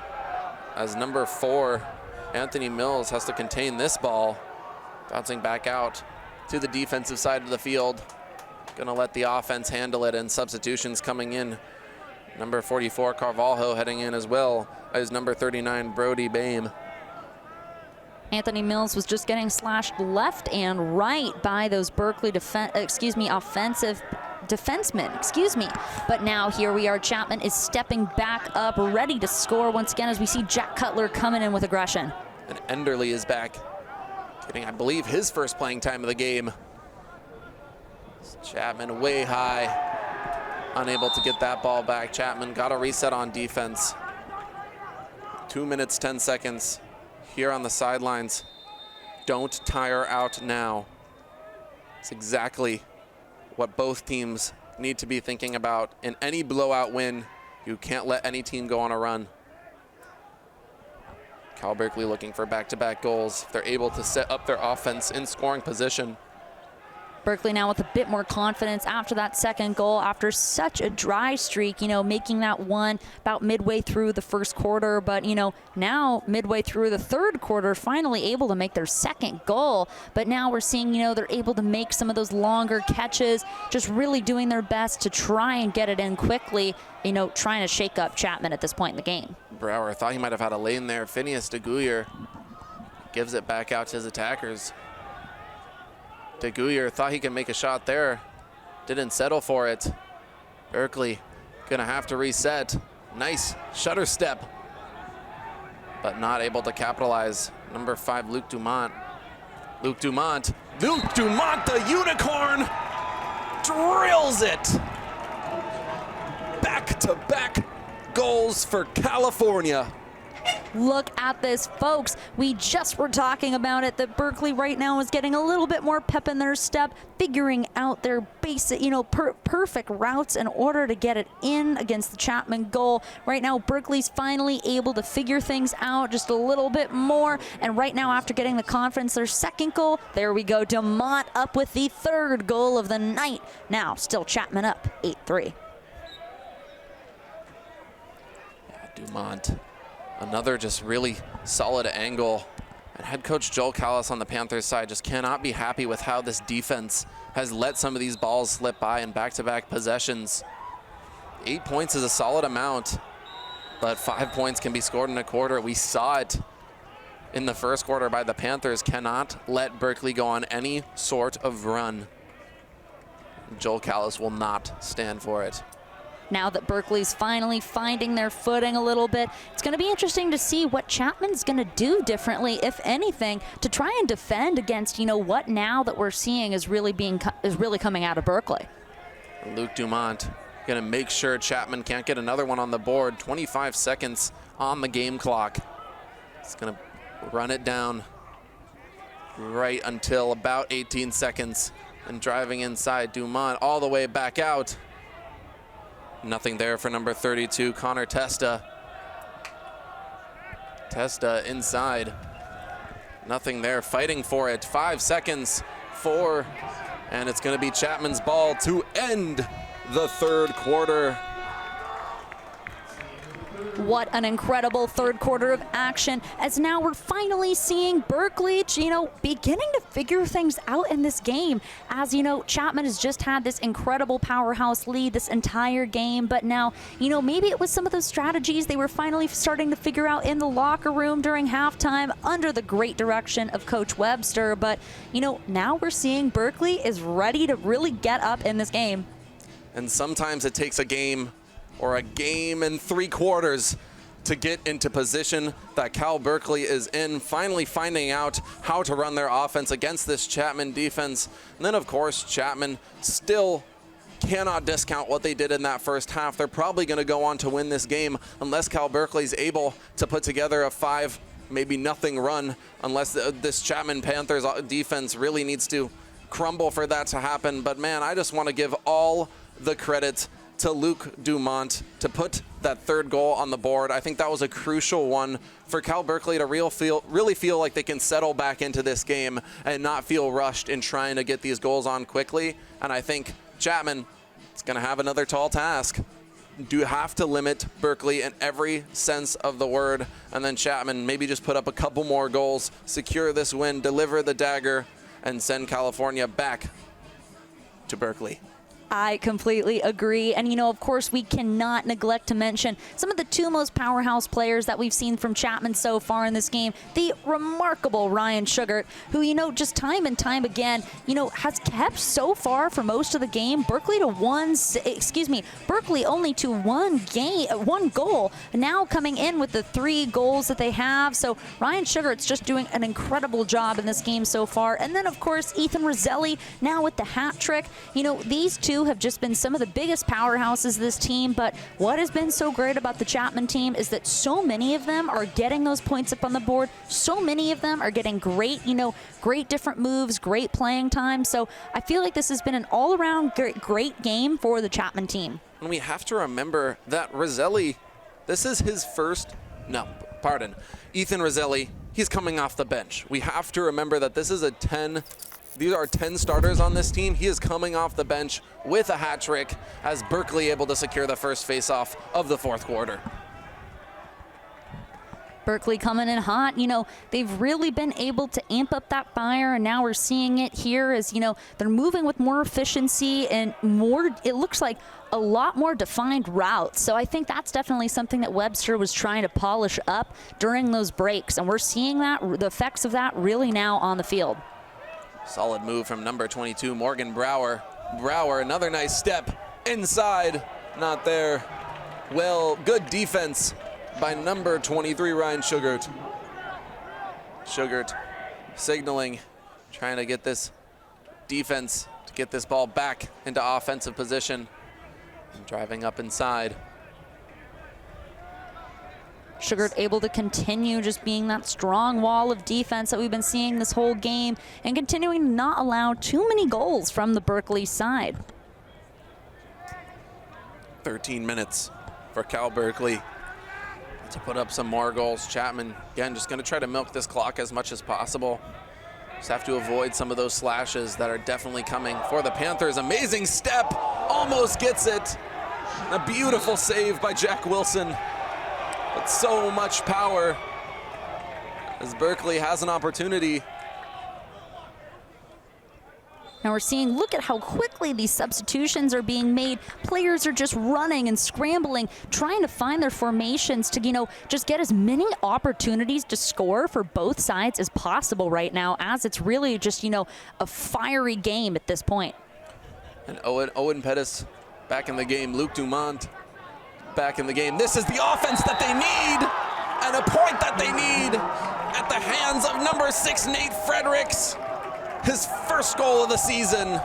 as number 4, Anthony Mills, has to contain this ball. Bouncing back out to the defensive side of the field. Gonna let the offense handle it, and substitutions coming in. Number 44, Carvalho, heading in as well as number 39, Brody Bame. Anthony Mills was just getting slashed left and right by those Berkeley offensive defensemen, But now here we are, Chapman is stepping back up, ready to score once again as we see Jack Cutler coming in with aggression. And Enderle is back, getting, I believe, his first playing time of the game. Chapman way high, unable to get that ball back. Chapman got a reset on defense. 2 minutes, 10 seconds. Here on the sidelines, don't tire out now. It's exactly what both teams need to be thinking about. In any blowout win, you can't let any team go on a run. Cal Berkeley looking for back-to-back goals. If they're able to set up their offense in scoring position. Berkeley now with a bit more confidence after that second goal, after such a dry streak, making that one about midway through the first quarter. But, now midway through the third quarter, finally able to make their second goal. But now we're seeing, they're able to make some of those longer catches, just really doing their best to try and get it in quickly, trying to shake up Chapman at this point in the game. Brower thought he might have had a lane there. Phineas DeGuyer gives it back out to his attackers. DeGuyer thought he could make a shot there. Didn't settle for it. Berkeley gonna have to reset. Nice shutter step, but not able to capitalize. Number 5, Luke Dumont. Luke Dumont, the unicorn, drills it. Back-to-back goals for California. Look at this, folks. We just were talking about it, that Berkeley right now is getting a little bit more pep in their step, figuring out their basic, perfect routes in order to get it in against the Chapman goal. Right now, Berkeley's finally able to figure things out just a little bit more. And right now, after getting the confidence, their second goal, there we go. Dumont up with the third goal of the night. Now, still Chapman up, 8-3. Dumont. Another just really solid angle. And head coach Joel Callis on the Panthers side just cannot be happy with how this defense has let some of these balls slip by in back-to-back possessions. 8 points is a solid amount. But 5 points can be scored in a quarter. We saw it in the first quarter by the Panthers. Cannot let Berkeley go on any sort of run. Joel Callis will not stand for it. Now that Berkeley's finally finding their footing a little bit, it's going to be interesting to see what Chapman's going to do differently, if anything, to try and defend against, what now that we're seeing is really coming out of Berkeley. Luke Dumont going to make sure Chapman can't get another one on the board. 25 seconds on the game clock. He's going to run it down right until about 18 seconds. And driving inside, Dumont all the way back out. Nothing there for number 32, Connor Testa. Testa inside. Nothing there, fighting for it. 5 seconds, 4, and it's going to be Chapman's ball to end the third quarter. What an incredible third quarter of action, as now we're finally seeing Berkeley, beginning to figure things out in this game. As Chapman has just had this incredible powerhouse lead this entire game, but now, maybe it was some of those strategies they were finally starting to figure out in the locker room during halftime under the great direction of Coach Webster. But, now we're seeing Berkeley is ready to really get up in this game. And sometimes it takes a game or a game and 3 quarters to get into position that Cal Berkeley is in, finally finding out how to run their offense against this Chapman defense. And then, of course, Chapman still cannot discount what they did in that first half. They're probably going to go on to win this game unless Cal Berkeley's able to put together a 5, maybe nothing run, unless this Chapman Panthers defense really needs to crumble for that to happen. But, man, I just want to give all the credit to Luke Dumont to put that third goal on the board. I think that was a crucial one for Cal Berkeley to really feel like they can settle back into this game and not feel rushed in trying to get these goals on quickly. And I think Chapman is going to have another tall task. Do have to limit Berkeley in every sense of the word. And then Chapman maybe just put up a couple more goals, secure this win, deliver the dagger, and send California back to Berkeley. I completely agree. And, of course, we cannot neglect to mention some of the 2 most powerhouse players that we've seen from Chapman so far in this game. The remarkable Ryan Sugart, who, just time and time again, has kept so far for most of the game. Berkeley only to one goal. Now coming in with the 3 goals that they have. So Ryan Sugart's just doing an incredible job in this game so far. And then, of course, Ethan Roselli now with the hat trick. These 2 have just been some of the biggest powerhouses of this team, but what has been so great about the Chapman team is that so many of them are getting those points up on the board. So many of them are getting great, great different moves, great playing time. So I feel like this has been an all-around great game for the Chapman team. And we have to remember that Roselli, this is his Ethan Roselli, he's coming off the bench. We have to remember that this is these are 10 starters on this team. He is coming off the bench with a hat trick as Berkeley able to secure the first faceoff of the fourth quarter. Berkeley coming in hot. They've really been able to amp up that fire, and now we're seeing it here as, they're moving with more efficiency and more, it looks like a lot more defined routes. So I think that's definitely something that Webster was trying to polish up during those breaks, and we're seeing the effects of that really now on the field. Solid move from number 22, Morgan Brower. Brower, another nice step inside, not there. Well, good defense by number 23, Ryan Sugart. Sugart signaling, trying to get this defense to get this ball back into offensive position. And driving up inside. Sugart able to continue just being that strong wall of defense that we've been seeing this whole game and continuing to not allow too many goals from the Berkeley side. 13 minutes for Cal Berkeley to put up some more goals. Chapman, again, just going to try to milk this clock as much as possible. Just have to avoid some of those slashes that are definitely coming for the Panthers. Amazing step, almost gets it. A beautiful save by Jack Wilson. But so much power as Berkeley has an opportunity. Now we're seeing, look at how quickly these substitutions are being made. Players are just running and scrambling, trying to find their formations to, just get as many opportunities to score for both sides as possible right now, as it's really just, a fiery game at this point. And Owen Pettis back in the game. Luke Dumont back in the game. This is the offense that they need, and a point that they need at the hands of number 6, Nate Fredericks. His first goal of the season.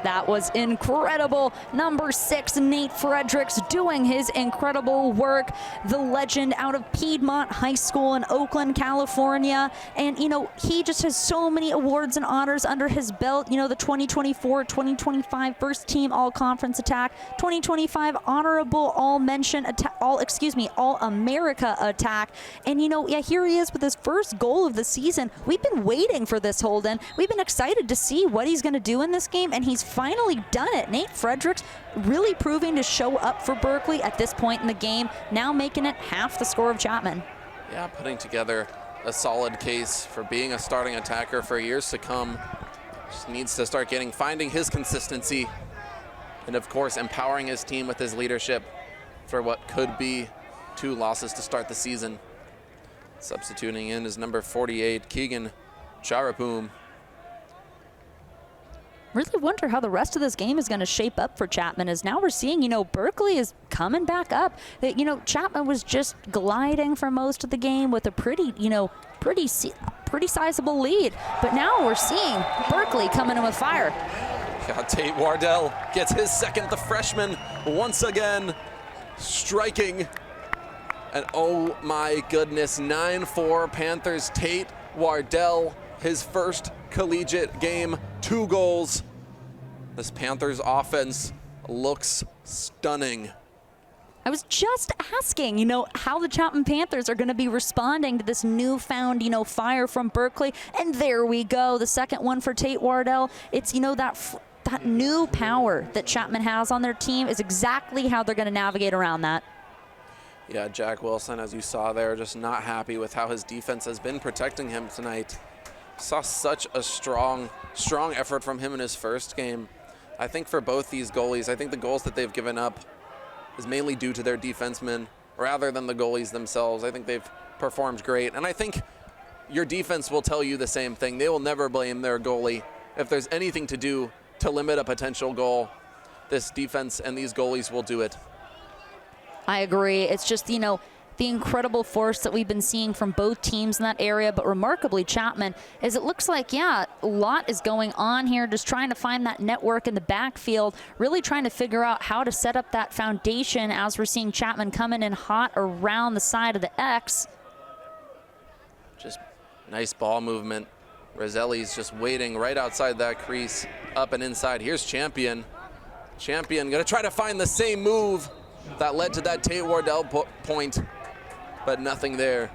That was incredible. Number 6, Nate Fredericks, doing his incredible work. The legend out of Piedmont High School in Oakland, California. And, he just has so many awards and honors under his belt. The 2024, 2025 first team all-conference attack, 2025 honorable all-mention attack, all-America attack. And, here he is with his first goal of the season. We've been waiting for this, Holden. We've been excited to see what he's going to do in this game, and he's finally done it. Nate Fredericks really proving to show up for Berkeley at this point in the game, now making it half the score of Chapman. Yeah, putting together a solid case for being a starting attacker for years to come. Just needs to start finding his consistency, and of course empowering his team with his leadership for what could be 2 losses to start the season. Substituting in is number 48, Keegan Charapoom. Really wonder how the rest of this game is going to shape up for Chapman, as now we're seeing, Berkeley is coming back up. Chapman was just gliding for most of the game with a pretty sizable lead. But now we're seeing Berkeley coming in with fire. Yeah, Tate Wardell gets his second, the freshman, once again striking. And oh my goodness, 9-4 Panthers. Tate Wardell, his first collegiate game, 2 goals. This Panthers offense looks stunning. I was just asking, how the Chapman Panthers are going to be responding to this newfound, fire from Berkeley. And there we go, the second one for Tate Wardell. It's, that new power that Chapman has on their team is exactly how they're going to navigate around that. Yeah, Jack Wilson, as you saw there, just not happy with how his defense has been protecting him tonight. Saw such a strong effort from him in his first game. I think for both these goalies, I think the goals that they've given up is mainly due to their defensemen rather than the goalies themselves. I think they've performed great, and I think your defense will tell you the same thing. They will never blame their goalie. If there's anything to do to limit a potential goal, this defense and these goalies will do it. I agree. It's just, the incredible force that we've been seeing from both teams in that area, but remarkably Chapman, is it looks like, a lot is going on here, just trying to find that network in the backfield, really trying to figure out how to set up that foundation as we're seeing Chapman coming in hot around the side of the X. Just nice ball movement. Roselli's just waiting right outside that crease, up and inside. Here's Champion. Champion gonna try to find the same move that led to that Tate Wardell point, but nothing there.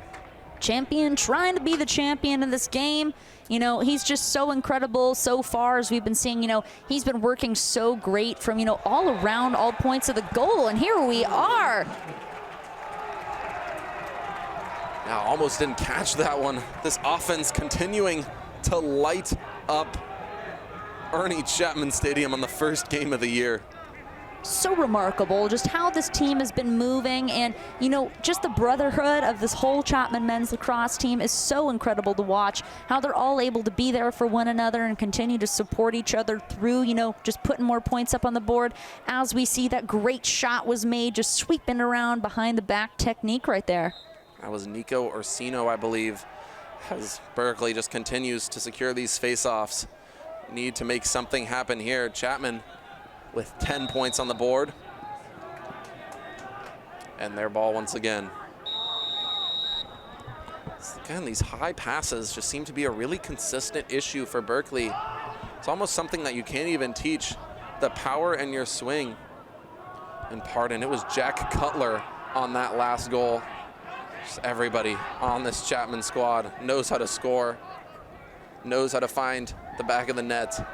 Champion trying to be the champion in this game. He's just so incredible so far, as we've been seeing. He's been working so great from, all around, all points of the goal, and here we are. Now, almost didn't catch that one. This offense continuing to light up Ernie Chapman Stadium on the first game of the year. So remarkable just how this team has been moving, and just the brotherhood of this whole Chapman men's lacrosse team is so incredible to watch, how they're all able to be there for one another and continue to support each other through just putting more points up on the board, as we see that great shot was made, just sweeping around behind the back technique right there. That was Nico Orsino, I believe, as Berkeley just continues to secure these face-offs. Need to make something happen here. Chapman with 10 points on the board. And their ball once again. Again, these high passes just seem to be a really consistent issue for Berkeley. It's almost something that you can't even teach. The power in your swing. And pardon, it was Jack Cutler on that last goal. Just everybody on this Chapman squad knows how to score, knows how to find the back of the net.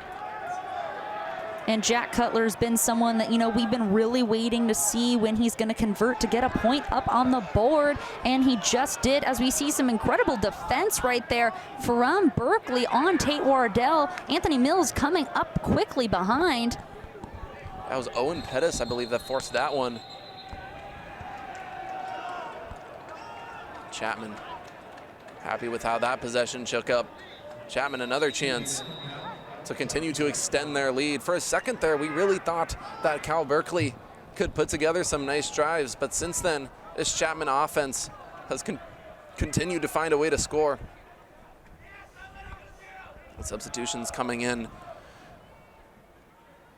And Jack Cutler's been someone that, we've been really waiting to see when he's going to convert to get a point up on the board. And he just did, as we see some incredible defense right there from Berkeley on Tate Wardell. Anthony Mills coming up quickly behind. That was Owen Pettis, I believe, that forced that one. Chapman happy with how that possession shook up. Chapman another chance to continue to extend their lead. For a second there, we really thought that Cal Berkeley could put together some nice drives, but since then, this Chapman offense has continued to find a way to score. The substitutions coming in.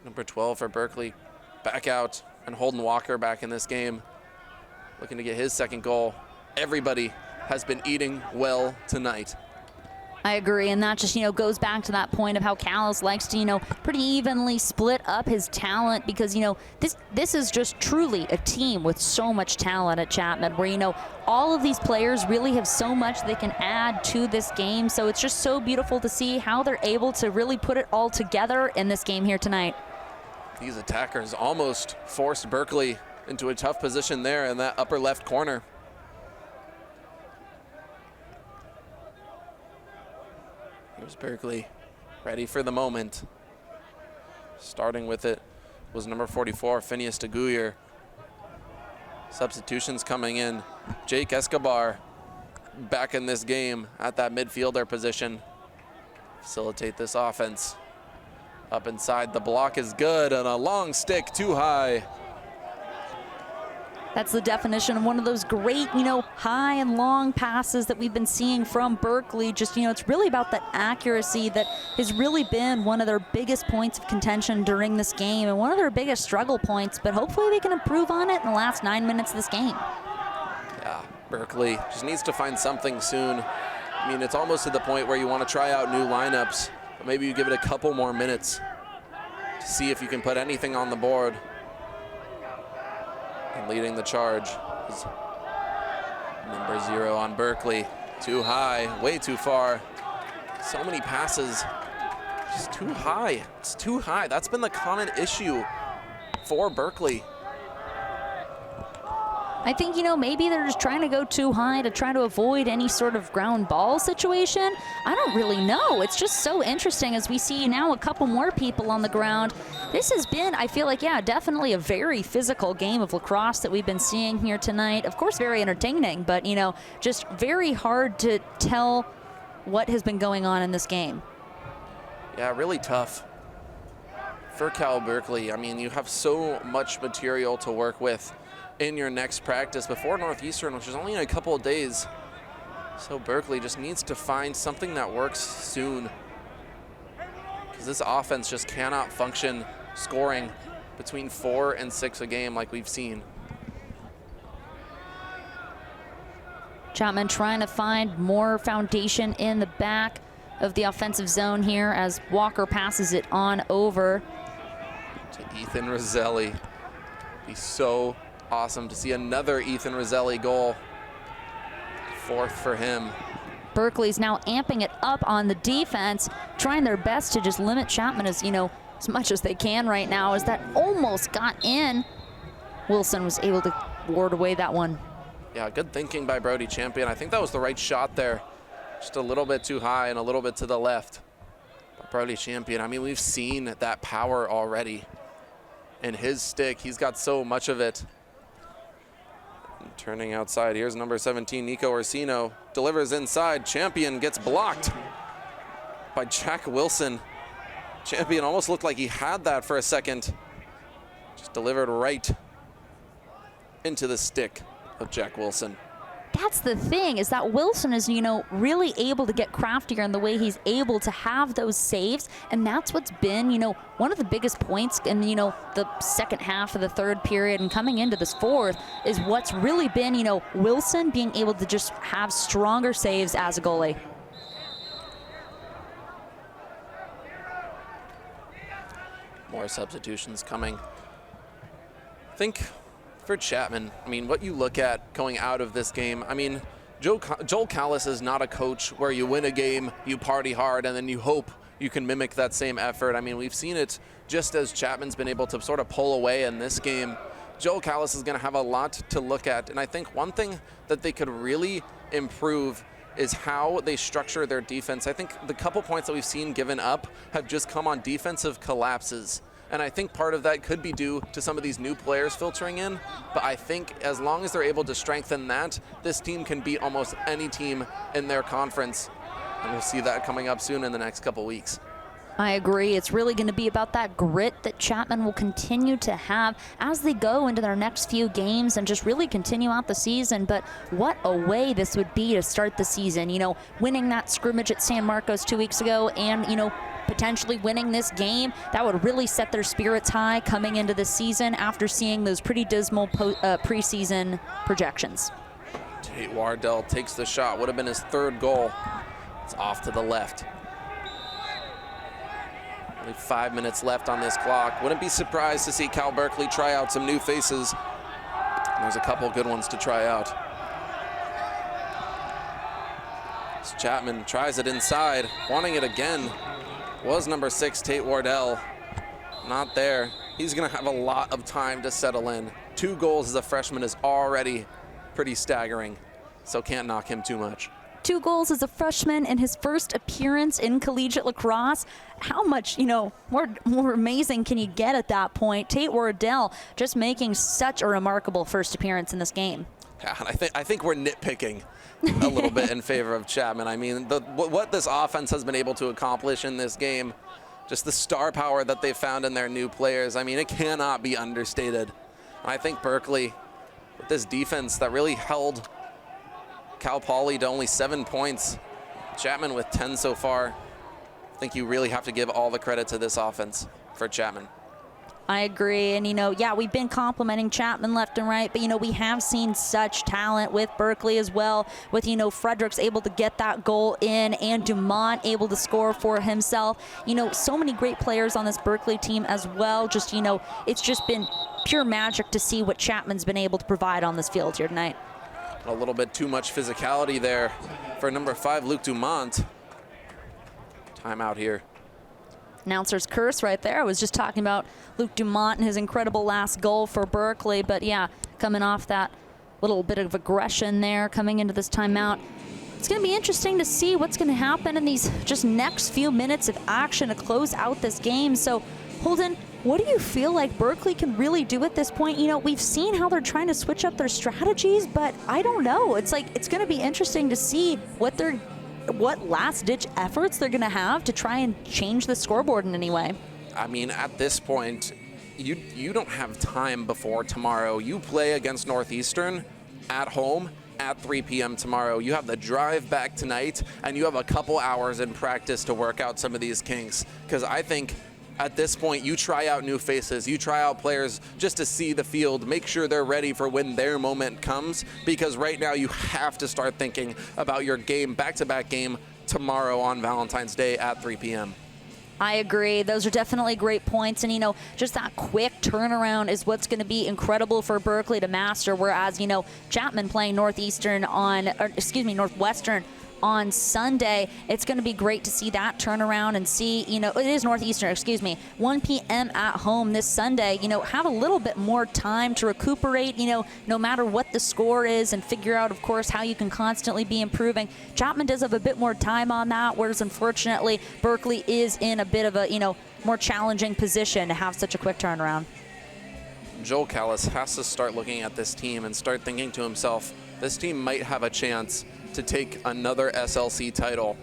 Number 12 for Berkeley back out, and Holden Walker back in this game, looking to get his second goal. Everybody has been eating well tonight. I agree, and that just, goes back to that point of how Cal's likes to, pretty evenly split up his talent, because, this is just truly a team with so much talent at Chapman, where, all of these players really have so much they can add to this game. So it's just so beautiful to see how they're able to really put it all together in this game here tonight. These attackers almost forced Berkeley into a tough position there in that upper left corner. Here's Berkeley, ready for the moment. Starting with it was number 44, Phineas DeGuyer. Substitutions coming in. Jake Escobar back in this game at that midfielder position. Facilitate this offense. Up inside, the block is good, and a long stick too high. That's the definition of one of those great, high and long passes that we've been seeing from Berkeley. Just, it's really about that accuracy that has really been one of their biggest points of contention during this game and one of their biggest struggle points, but hopefully they can improve on it in the last 9 minutes of this game. Yeah, Berkeley just needs to find something soon. I mean, it's almost to the point where you want to try out new lineups, but maybe you give it a couple more minutes to see if you can put anything on the board. And leading the charge is number 0 on Berkeley. Too high, way too far. So many passes, just too high. It's too high. That's been the common issue for Berkeley. I think, maybe they're just trying to go too high to try to avoid any sort of ground ball situation. I don't really know. It's just so interesting as we see now a couple more people on the ground. This has been, I feel like, definitely a very physical game of lacrosse that we've been seeing here tonight. Of course, very entertaining, but, just very hard to tell what has been going on in this game. Yeah, really tough for Cal Berkeley. I mean, you have so much material to work with in your next practice before Northeastern, which is only in a couple of days. So Berkeley just needs to find something that works soon, because this offense just cannot function scoring between 4 and 6 a game like we've seen. Chapman trying to find more foundation in the back of the offensive zone here as Walker passes it on over To Ethan Roselli. Be so awesome to see another Ethan Roselli goal. 4th for him. Berkeley's now amping it up on the defense, trying their best to just limit Chapman as much as they can right now, as that almost got in. Wilson was able to ward away that one. Yeah, good thinking by Brody Champion. I think that was the right shot there. Just a little bit too high and a little bit to the left. But Brody Champion, I mean, we've seen that power already in his stick. He's got so much of it. And turning outside, here's number 17, Nico Orsino. Delivers inside. Champion gets blocked by Jack Wilson. Champion almost looked like he had that for a second. Just delivered right into the stick of Jack Wilson. That's the thing, is that Wilson is, really able to get craftier in the way he's able to have those saves. And that's what's been, one of the biggest points in, the second half of the third period and coming into this fourth is what's really been, Wilson being able to just have stronger saves as a goalie. More substitutions coming. I think for Chapman, I mean, what you look at going out of this game, I mean, Joel Callis is not a coach where you win a game, you party hard, and then you hope you can mimic that same effort. I mean, we've seen it just as Chapman's been able to sort of pull away in this game. Joel Callis is going to have a lot to look at, and I think one thing that they could really improve is how they structure their defense. I think the couple points that we've seen given up have just come on defensive collapses. And I think part of that could be due to some of these new players filtering in. But I think as long as they're able to strengthen that, this team can beat almost any team in their conference. And we'll see that coming up soon in the next couple weeks. I agree. It's really going to be about that grit that Chapman will continue to have as they go into their next few games and just really continue out the season. But what a way this would be to start the season. You know, winning that scrimmage at San Marcos 2 weeks ago and, you know, potentially winning this game, that would really set their spirits high coming into the season after seeing those pretty dismal preseason projections. Tate Wardell takes the shot. Would have been his third goal. It's off to the left. Only 5 minutes left on this clock. Wouldn't be surprised to see Cal Berkeley try out some new faces. And there's a couple good ones to try out. As Chapman tries it inside, wanting it again. Was number 6, Tate Wardell. Not there. He's gonna have a lot of time to settle in. 2 goals as a freshman is already pretty staggering, so can't knock him too much. 2 goals as a freshman in his first appearance in collegiate lacrosse. How much, you know, more amazing can you get at that point? Tate Wardell just making such a remarkable first appearance in this game. Yeah, I think we're nitpicking a little bit in favor of Chapman. I mean, what this offense has been able to accomplish in this game, just the star power that they found in their new players, I mean, it cannot be understated. I think Berkeley, with this defense that really held Cal Poly to only 7 points, Chapman with 10 so far, I think you really have to give all the credit to this offense for Chapman. I agree. And, you know, yeah, we've been complimenting Chapman left and right, but, you know, we have seen such talent with Berkeley as well, with, you know, Fredericks able to get that goal in and Dumont able to score for himself. You know, so many great players on this Berkeley team as well. Just, you know, it's just been pure magic to see what Chapman's been able to provide on this field here tonight. A little bit too much physicality there for number 5, Luke Dumont. Timeout here. Announcer's curse right there. I was just talking about Luke Dumont and his incredible last goal for Berkeley, but yeah, coming off that little bit of aggression there coming into this timeout. It's going to be interesting to see what's going to happen in these just next few minutes of action to close out this game. So, Holden, what do you feel like Berkeley can really do at this point? You know, we've seen how they're trying to switch up their strategies, but I don't know. It's like, it's going to be interesting to see what last-ditch efforts they're going to have to try and change the scoreboard in any way. I mean, at this point, you don't have time before tomorrow. You play against Northeastern at home at 3 p.m. tomorrow. You have the drive back tonight, and you have a couple hours in practice to work out some of these kinks. Because I think at this point, you try out new faces, you try out players just to see the field, make sure they're ready for when their moment comes, because right now you have to start thinking about your game, back-to-back game tomorrow on Valentine's Day at 3 p.m. I agree. Those are definitely great points. And, you know, just that quick turnaround is what's going to be incredible for Berkeley to master. Whereas, you know, Chapman playing Northwestern on Sunday. It's going to be great to see that turnaround and see, you know, it is Northeastern, 1 p.m. at home this Sunday, you know, have a little bit more time to recuperate, you know, no matter what the score is, and figure out, of course, how you can constantly be improving. Chapman does have a bit more time on that, whereas unfortunately Berkeley is in a bit of a, you know, more challenging position to have such a quick turnaround. Joel Callis has to start looking at this team and start thinking to himself, this team might have a chance to take another SLC title.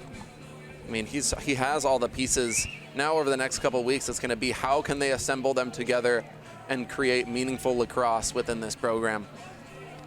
I mean, he has all the pieces. Now over the next couple of weeks, it's going to be how can they assemble them together and create meaningful lacrosse within this program.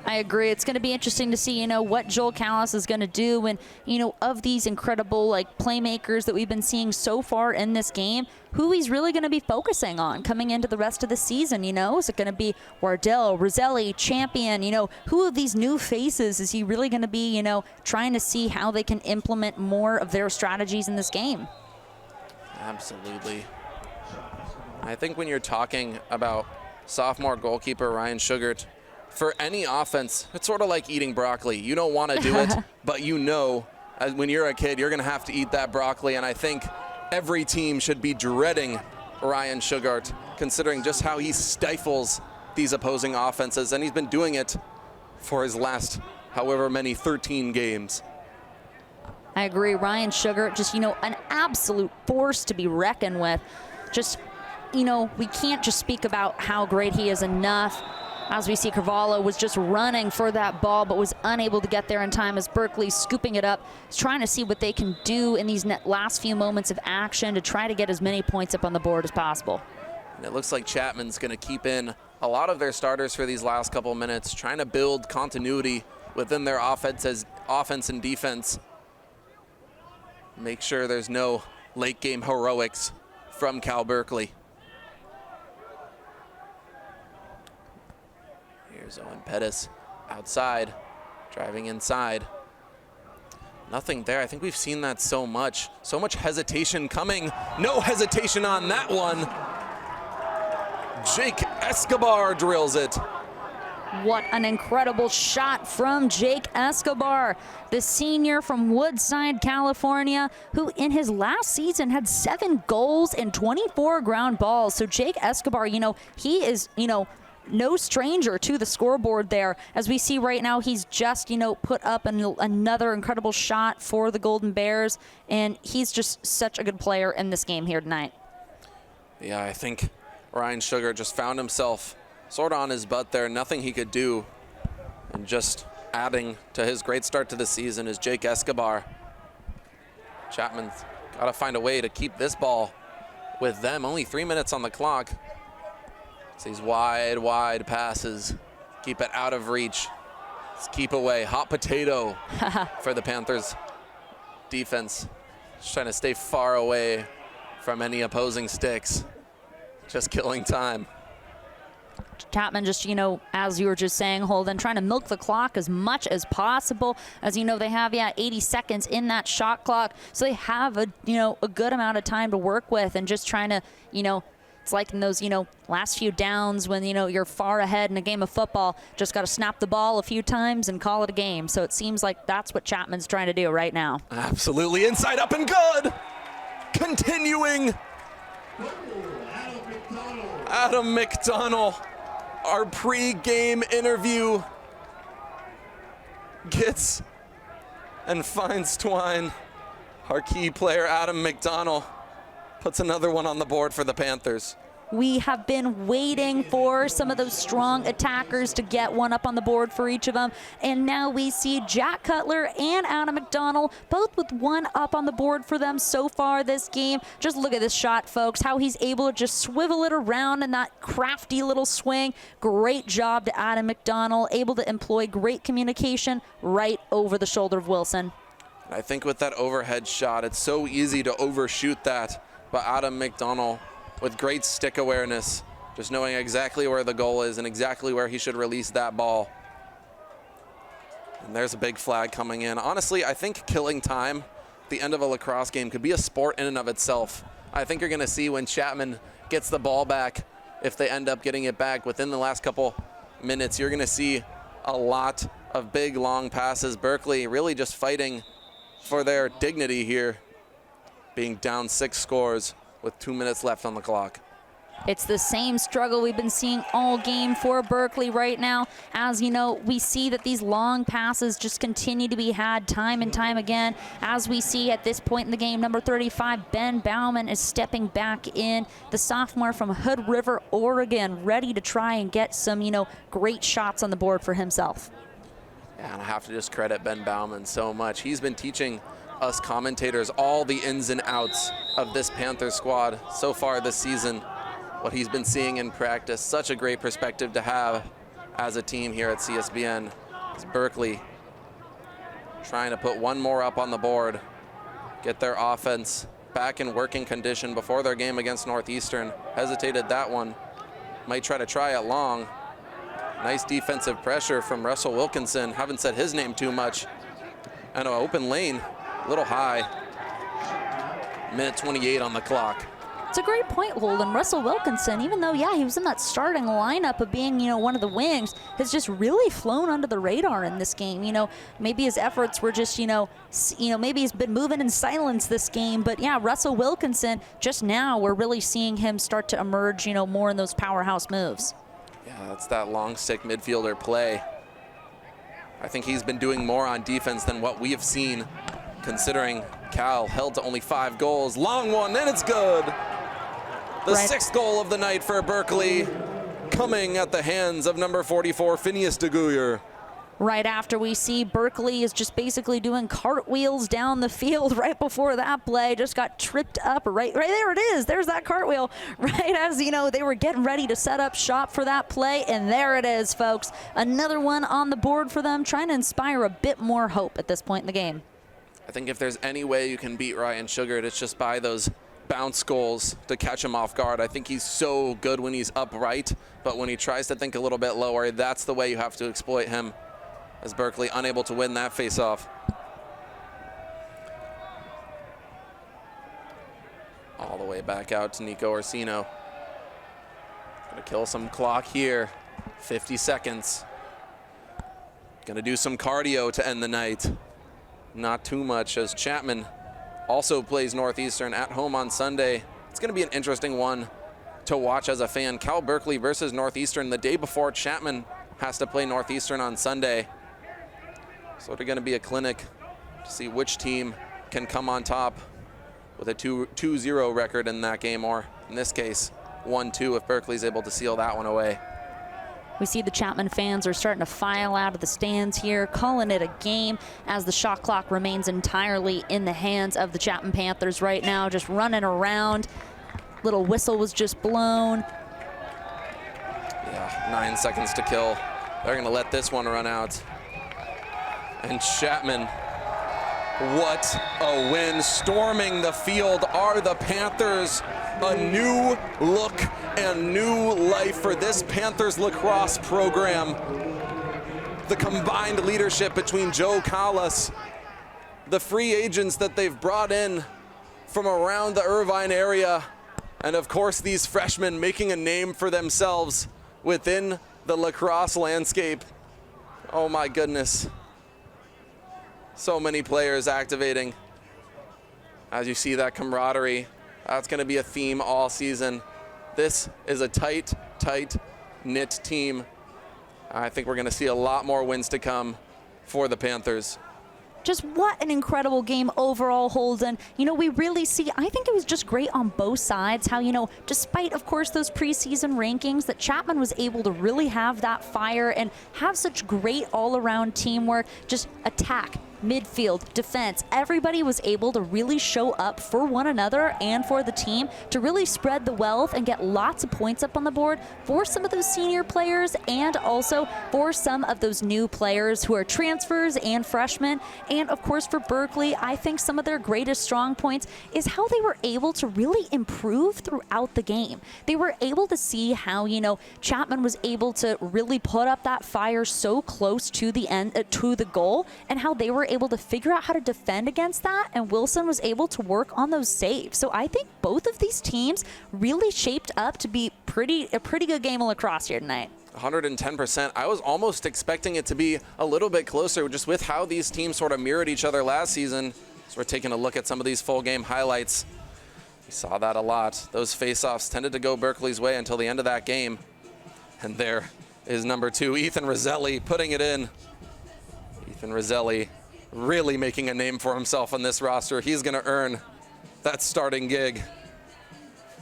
I agree. It's going to be interesting to see, you know, what Joel Callis is going to do. And, you know, of these incredible, like, playmakers that we've been seeing so far in this game, who he's really going to be focusing on coming into the rest of the season, you know? Is it going to be Wardell, Roselli, Champion? You know, who of these new faces is he really going to be, you know, trying to see how they can implement more of their strategies in this game? Absolutely. I think when you're talking about sophomore goalkeeper Ryan Sugart, for any offense, it's sort of like eating broccoli. You don't want to do it, but you know, when you're a kid, you're going to have to eat that broccoli. And I think every team should be dreading Ryan Sugart, considering just how he stifles these opposing offenses, and he's been doing it for his last however many 13 games. I agree. Ryan Sugart, just, an absolute force to be reckoned with. Just, we can't just speak about how great he is enough. As we see, Carvalho was just running for that ball, but was unable to get there in time as Berkeley's scooping it up. He's trying to see what they can do in these last few moments of action to try to get as many points up on the board as possible. And it looks like Chapman's going to keep in a lot of their starters for these last couple of minutes, trying to build continuity within their offense and defense. Make sure there's no late game heroics from Cal Berkeley. Here's Owen Pettis outside, driving inside. Nothing there. I think we've seen that so much. So much hesitation coming. No hesitation on that one. Jake Escobar drills it. What an incredible shot from Jake Escobar, the senior from Woodside, California, who in his last season had 7 goals and 24 ground balls. So Jake Escobar, he is, no stranger to the scoreboard there. As we see right now, he's just, put up another incredible shot for the Golden Bears, and he's just such a good player in this game here tonight. Yeah, I think Ryan Sugart just found himself sort of on his butt there, nothing he could do. And just adding to his great start to the season is Jake Escobar. Chapman's got to find a way to keep this ball with them. Only 3 minutes on the clock. So these wide passes, keep it out of reach. Let's keep away. Hot potato for the Panthers defense. Just trying to stay far away from any opposing sticks. Just killing time. Chapman just, as you were just saying, Holden, trying to milk the clock as much as possible. As they have, 80 seconds in that shot clock. So they have a good amount of time to work with, and just trying to, it's like in those, last few downs when, you're far ahead in a game of football, just got to snap the ball a few times and call it a game. So it seems like that's what Chapman's trying to do right now. Absolutely. Inside up and good. Continuing. Adam McDonald, our pre-game interview, gets and finds twine. Our key player, Adam McDonald, puts another one on the board for the Panthers. We have been waiting for some of those strong attackers to get one up on the board for each of them. And now we see Jack Cutler and Adam McDonald both with one up on the board for them so far this game. Just look at this shot, folks, how he's able to just swivel it around in that crafty little swing. Great job to Adam McDonald, able to employ great communication right over the shoulder of Wilson. I think with that overhead shot, it's so easy to overshoot that. But Adam McDonald, with great stick awareness, just knowing exactly where the goal is and exactly where he should release that ball. And there's a big flag coming in. Honestly, I think killing time at the end of a lacrosse game could be a sport in and of itself. I think you're going to see when Chapman gets the ball back, if they end up getting it back within the last couple minutes, you're going to see a lot of big, long passes. Berkeley really just fighting for their dignity here, being down 6 scores with 2 minutes left on the clock. It's the same struggle we've been seeing all game for Berkeley right now. As we see that these long passes just continue to be had time and time again. As we see at this point in the game, number 35, Ben Bauman, is stepping back in. The sophomore from Hood River, Oregon, ready to try and get some, great shots on the board for himself. Yeah, and I have to just credit Ben Bauman so much. He's been teaching us commentators all the ins and outs of this Panther squad so far this season, what he's been seeing in practice. Such a great perspective to have as a team here at CSBN. It's Berkeley trying to put one more up on the board, get their offense back in working condition before their game against Northeastern. Hesitated that one, might try it long. Nice defensive pressure from Russell Wilkinson. Haven't said his name too much. And an open lane, a little high. Minute 28 on the clock. It's a great point, Holden. Russell Wilkinson, even though, yeah, he was in that starting lineup of being, one of the wings, has just really flown under the radar in this game. Maybe his efforts were just, maybe he's been moving in silence this game. But, yeah, Russell Wilkinson, just now we're really seeing him start to emerge, more in those powerhouse moves. Yeah, that's that long stick midfielder play. I think he's been doing more on defense than what we have seen, considering Cal held to only 5 goals. Long one, and it's good. The 6th goal of the night for Berkeley, coming at the hands of number 44, Phineas DeGuyer. Right after we see Berkeley is just basically doing cartwheels down the field right before that play, just got tripped up right there it is. There's that cartwheel right as, they were getting ready to set up shop for that play, and there it is, folks. Another one on the board for them, trying to inspire a bit more hope at this point in the game. I think if there's any way you can beat Ryan Sugared, it's just by those bounce goals to catch him off guard. I think he's so good when he's upright, but when he tries to think a little bit lower, that's the way you have to exploit him, as Berkeley unable to win that faceoff. All the way back out to Nico Orsino. Gonna kill some clock here. 50 seconds. Gonna do some cardio to end the night. Not too much, as Chapman also plays Northeastern at home on Sunday. It's gonna be an interesting one to watch as a fan. Cal Berkeley versus Northeastern the day before Chapman has to play Northeastern on Sunday. Sort of gonna be a clinic to see which team can come on top with a 2-0 record in that game, or in this case, 1-2 if Berkeley's able to seal that one away. We see the Chapman fans are starting to file out of the stands here, calling it a game as the shot clock remains entirely in the hands of the Chapman Panthers right now, just running around. Little whistle was just blown. Yeah, 9 seconds to kill. They're gonna let this one run out. And Chapman, what a win. Storming the field are the Panthers. A new look and new life for this Panthers lacrosse program. The combined leadership between Joe Callas, the free agents that they've brought in from around the Irvine area, and of course these freshmen making a name for themselves within the lacrosse landscape. Oh my goodness. So many players activating. As you see that camaraderie, that's going to be a theme all season. This is a tight, knit team. I think we're going to see a lot more wins to come for the Panthers. Just what an incredible game overall, Holden. We really see, I think it was just great on both sides how, despite, of course, those preseason rankings, that Chapman was able to really have that fire and have such great all-around teamwork, just attack, midfield, defense. Everybody was able to really show up for one another and for the team to really spread the wealth and get lots of points up on the board for some of those senior players and also for some of those new players who are transfers and freshmen. And of course for Berkeley, I think some of their greatest strong points is how they were able to really improve throughout the game. They were able to see how, Chapman was able to really put up that fire so close to the end, to the goal, and how they were able to figure out how to defend against that, and Wilson was able to work on those saves. So I think both of these teams really shaped up to be a pretty good game of lacrosse here tonight. 110%. I was almost expecting it to be a little bit closer just with how these teams sort of mirrored each other last season. So we're taking a look at some of these full game highlights. We saw that a lot. Those face-offs tended to go Berkeley's way until the end of that game. And there is number 2, Ethan Roselli, putting it in. Ethan Roselli really making a name for himself on this roster. He's going to earn that starting gig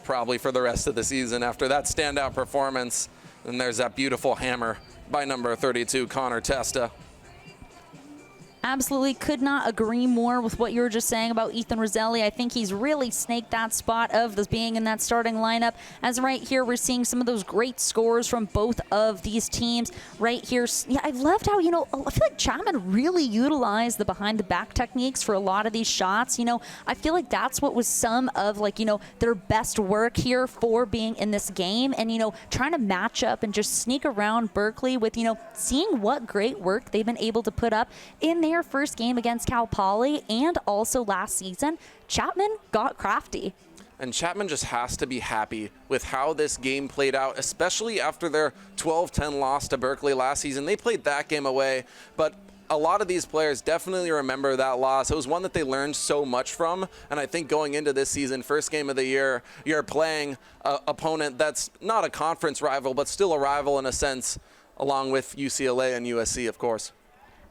probably for the rest of the season after that standout performance. And there's that beautiful hammer by number 32, Connor Testa. Absolutely could not agree more with what you were just saying about Ethan Roselli. I think he's really snaked that spot of this being in that starting lineup. As right here, we're seeing some of those great scores from both of these teams. Right here, yeah, I loved how, I feel like Chapman really utilized the behind the back techniques for a lot of these shots. I feel like that's what was some of their best work here for being in this game, and, trying to match up and just sneak around Berkeley with, seeing what great work they've been able to put up in their first game against Cal Poly and also last season. Chapman got crafty. And Chapman just has to be happy with how this game played out, especially after their 12-10 loss to Berkeley last season. They played that game away, but a lot of these players definitely remember that loss. It was one that they learned so much from, and I think going into this season, first game of the year, you're playing an opponent that's not a conference rival, but still a rival in a sense, along with UCLA and USC, of course.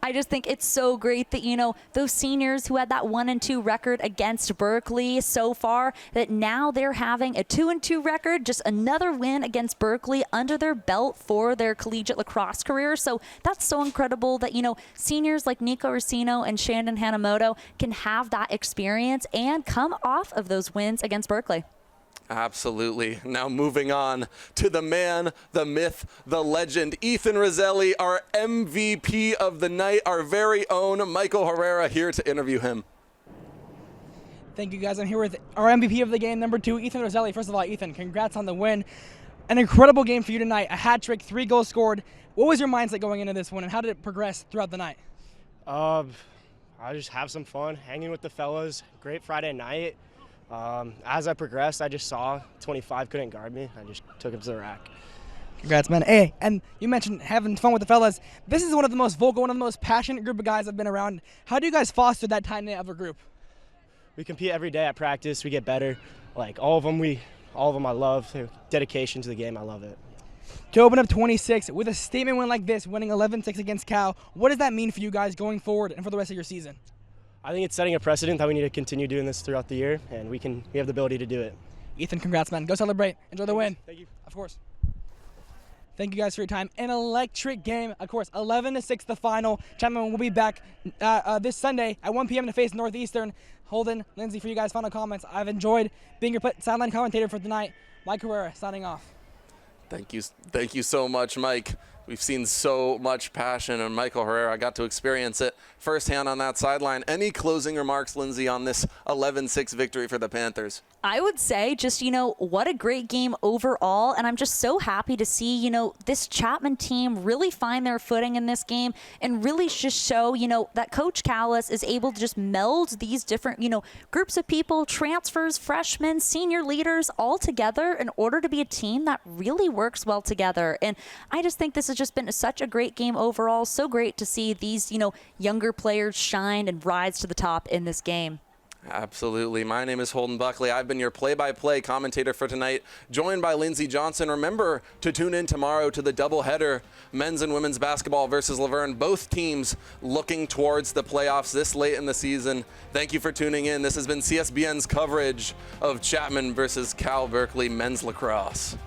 I just think it's so great that, those seniors who had that 1-2 record against Berkeley so far, that now they're having a 2-2 record, just another win against Berkeley under their belt for their collegiate lacrosse career. So that's so incredible that, seniors like Nico Racino and Shandon Hanamoto can have that experience and come off of those wins against Berkeley. Absolutely. Now moving on to the man, the myth, the legend, Ethan Roselli, our MVP of the night, our very own Michael Herrera, here to interview him. Thank you, guys. I'm here with our MVP of the game, number 2, Ethan Roselli. First of all, Ethan, congrats on the win. An incredible game for you tonight. A hat trick, 3 goals scored. What was your mindset going into this one, and how did it progress throughout the night? I just have some fun, hanging with the fellas. Great Friday night. As I progressed, I just saw 25 couldn't guard me. I just took him to the rack. Congrats, man. Hey, and you mentioned having fun with the fellas. This is one of the most vocal, one of the most passionate group of guys I've been around. How do you guys foster that tight-knit of a group? We compete every day at practice. We get better. Like all of them I love. Their dedication to the game, I love it. To open up 26 with a statement win like this, winning 11-6 against Cal, what does that mean for you guys going forward and for the rest of your season? I think it's setting a precedent that we need to continue doing this throughout the year, and we have the ability to do it. Ethan, congrats, man. Go celebrate. Enjoy the win. Thank you. Of course. Thank you guys for your time. An electric game, of course. 11-6 the final. Chapman will be back this Sunday at 1 p.m. to face Northeastern. Holden, Lindsay, for you guys' final comments. I've enjoyed being your sideline commentator for tonight. Mike Herrera signing off. Thank you so much, Mike. We've seen so much passion, and Michael Herrera got to experience it firsthand on that sideline. Any closing remarks, Lindsay, on this 11-6 victory for the Panthers? I would say just, what a great game overall. And I'm just so happy to see, this Chapman team really find their footing in this game and really just show, that Coach Callis is able to just meld these different, groups of people, transfers, freshmen, senior leaders all together in order to be a team that really works well together. And I just think this has just been such a great game overall. So great to see these, younger players shine and rise to the top in this game. Absolutely. My name is Holden Buckley. I've been your play-by-play commentator for tonight, joined by Lindsay Johnson. Remember to tune in tomorrow to the doubleheader, men's and women's basketball versus Laverne. Both teams looking towards the playoffs this late in the season. Thank you for tuning in. This has been CSBN's coverage of Chapman versus Cal Berkeley men's lacrosse.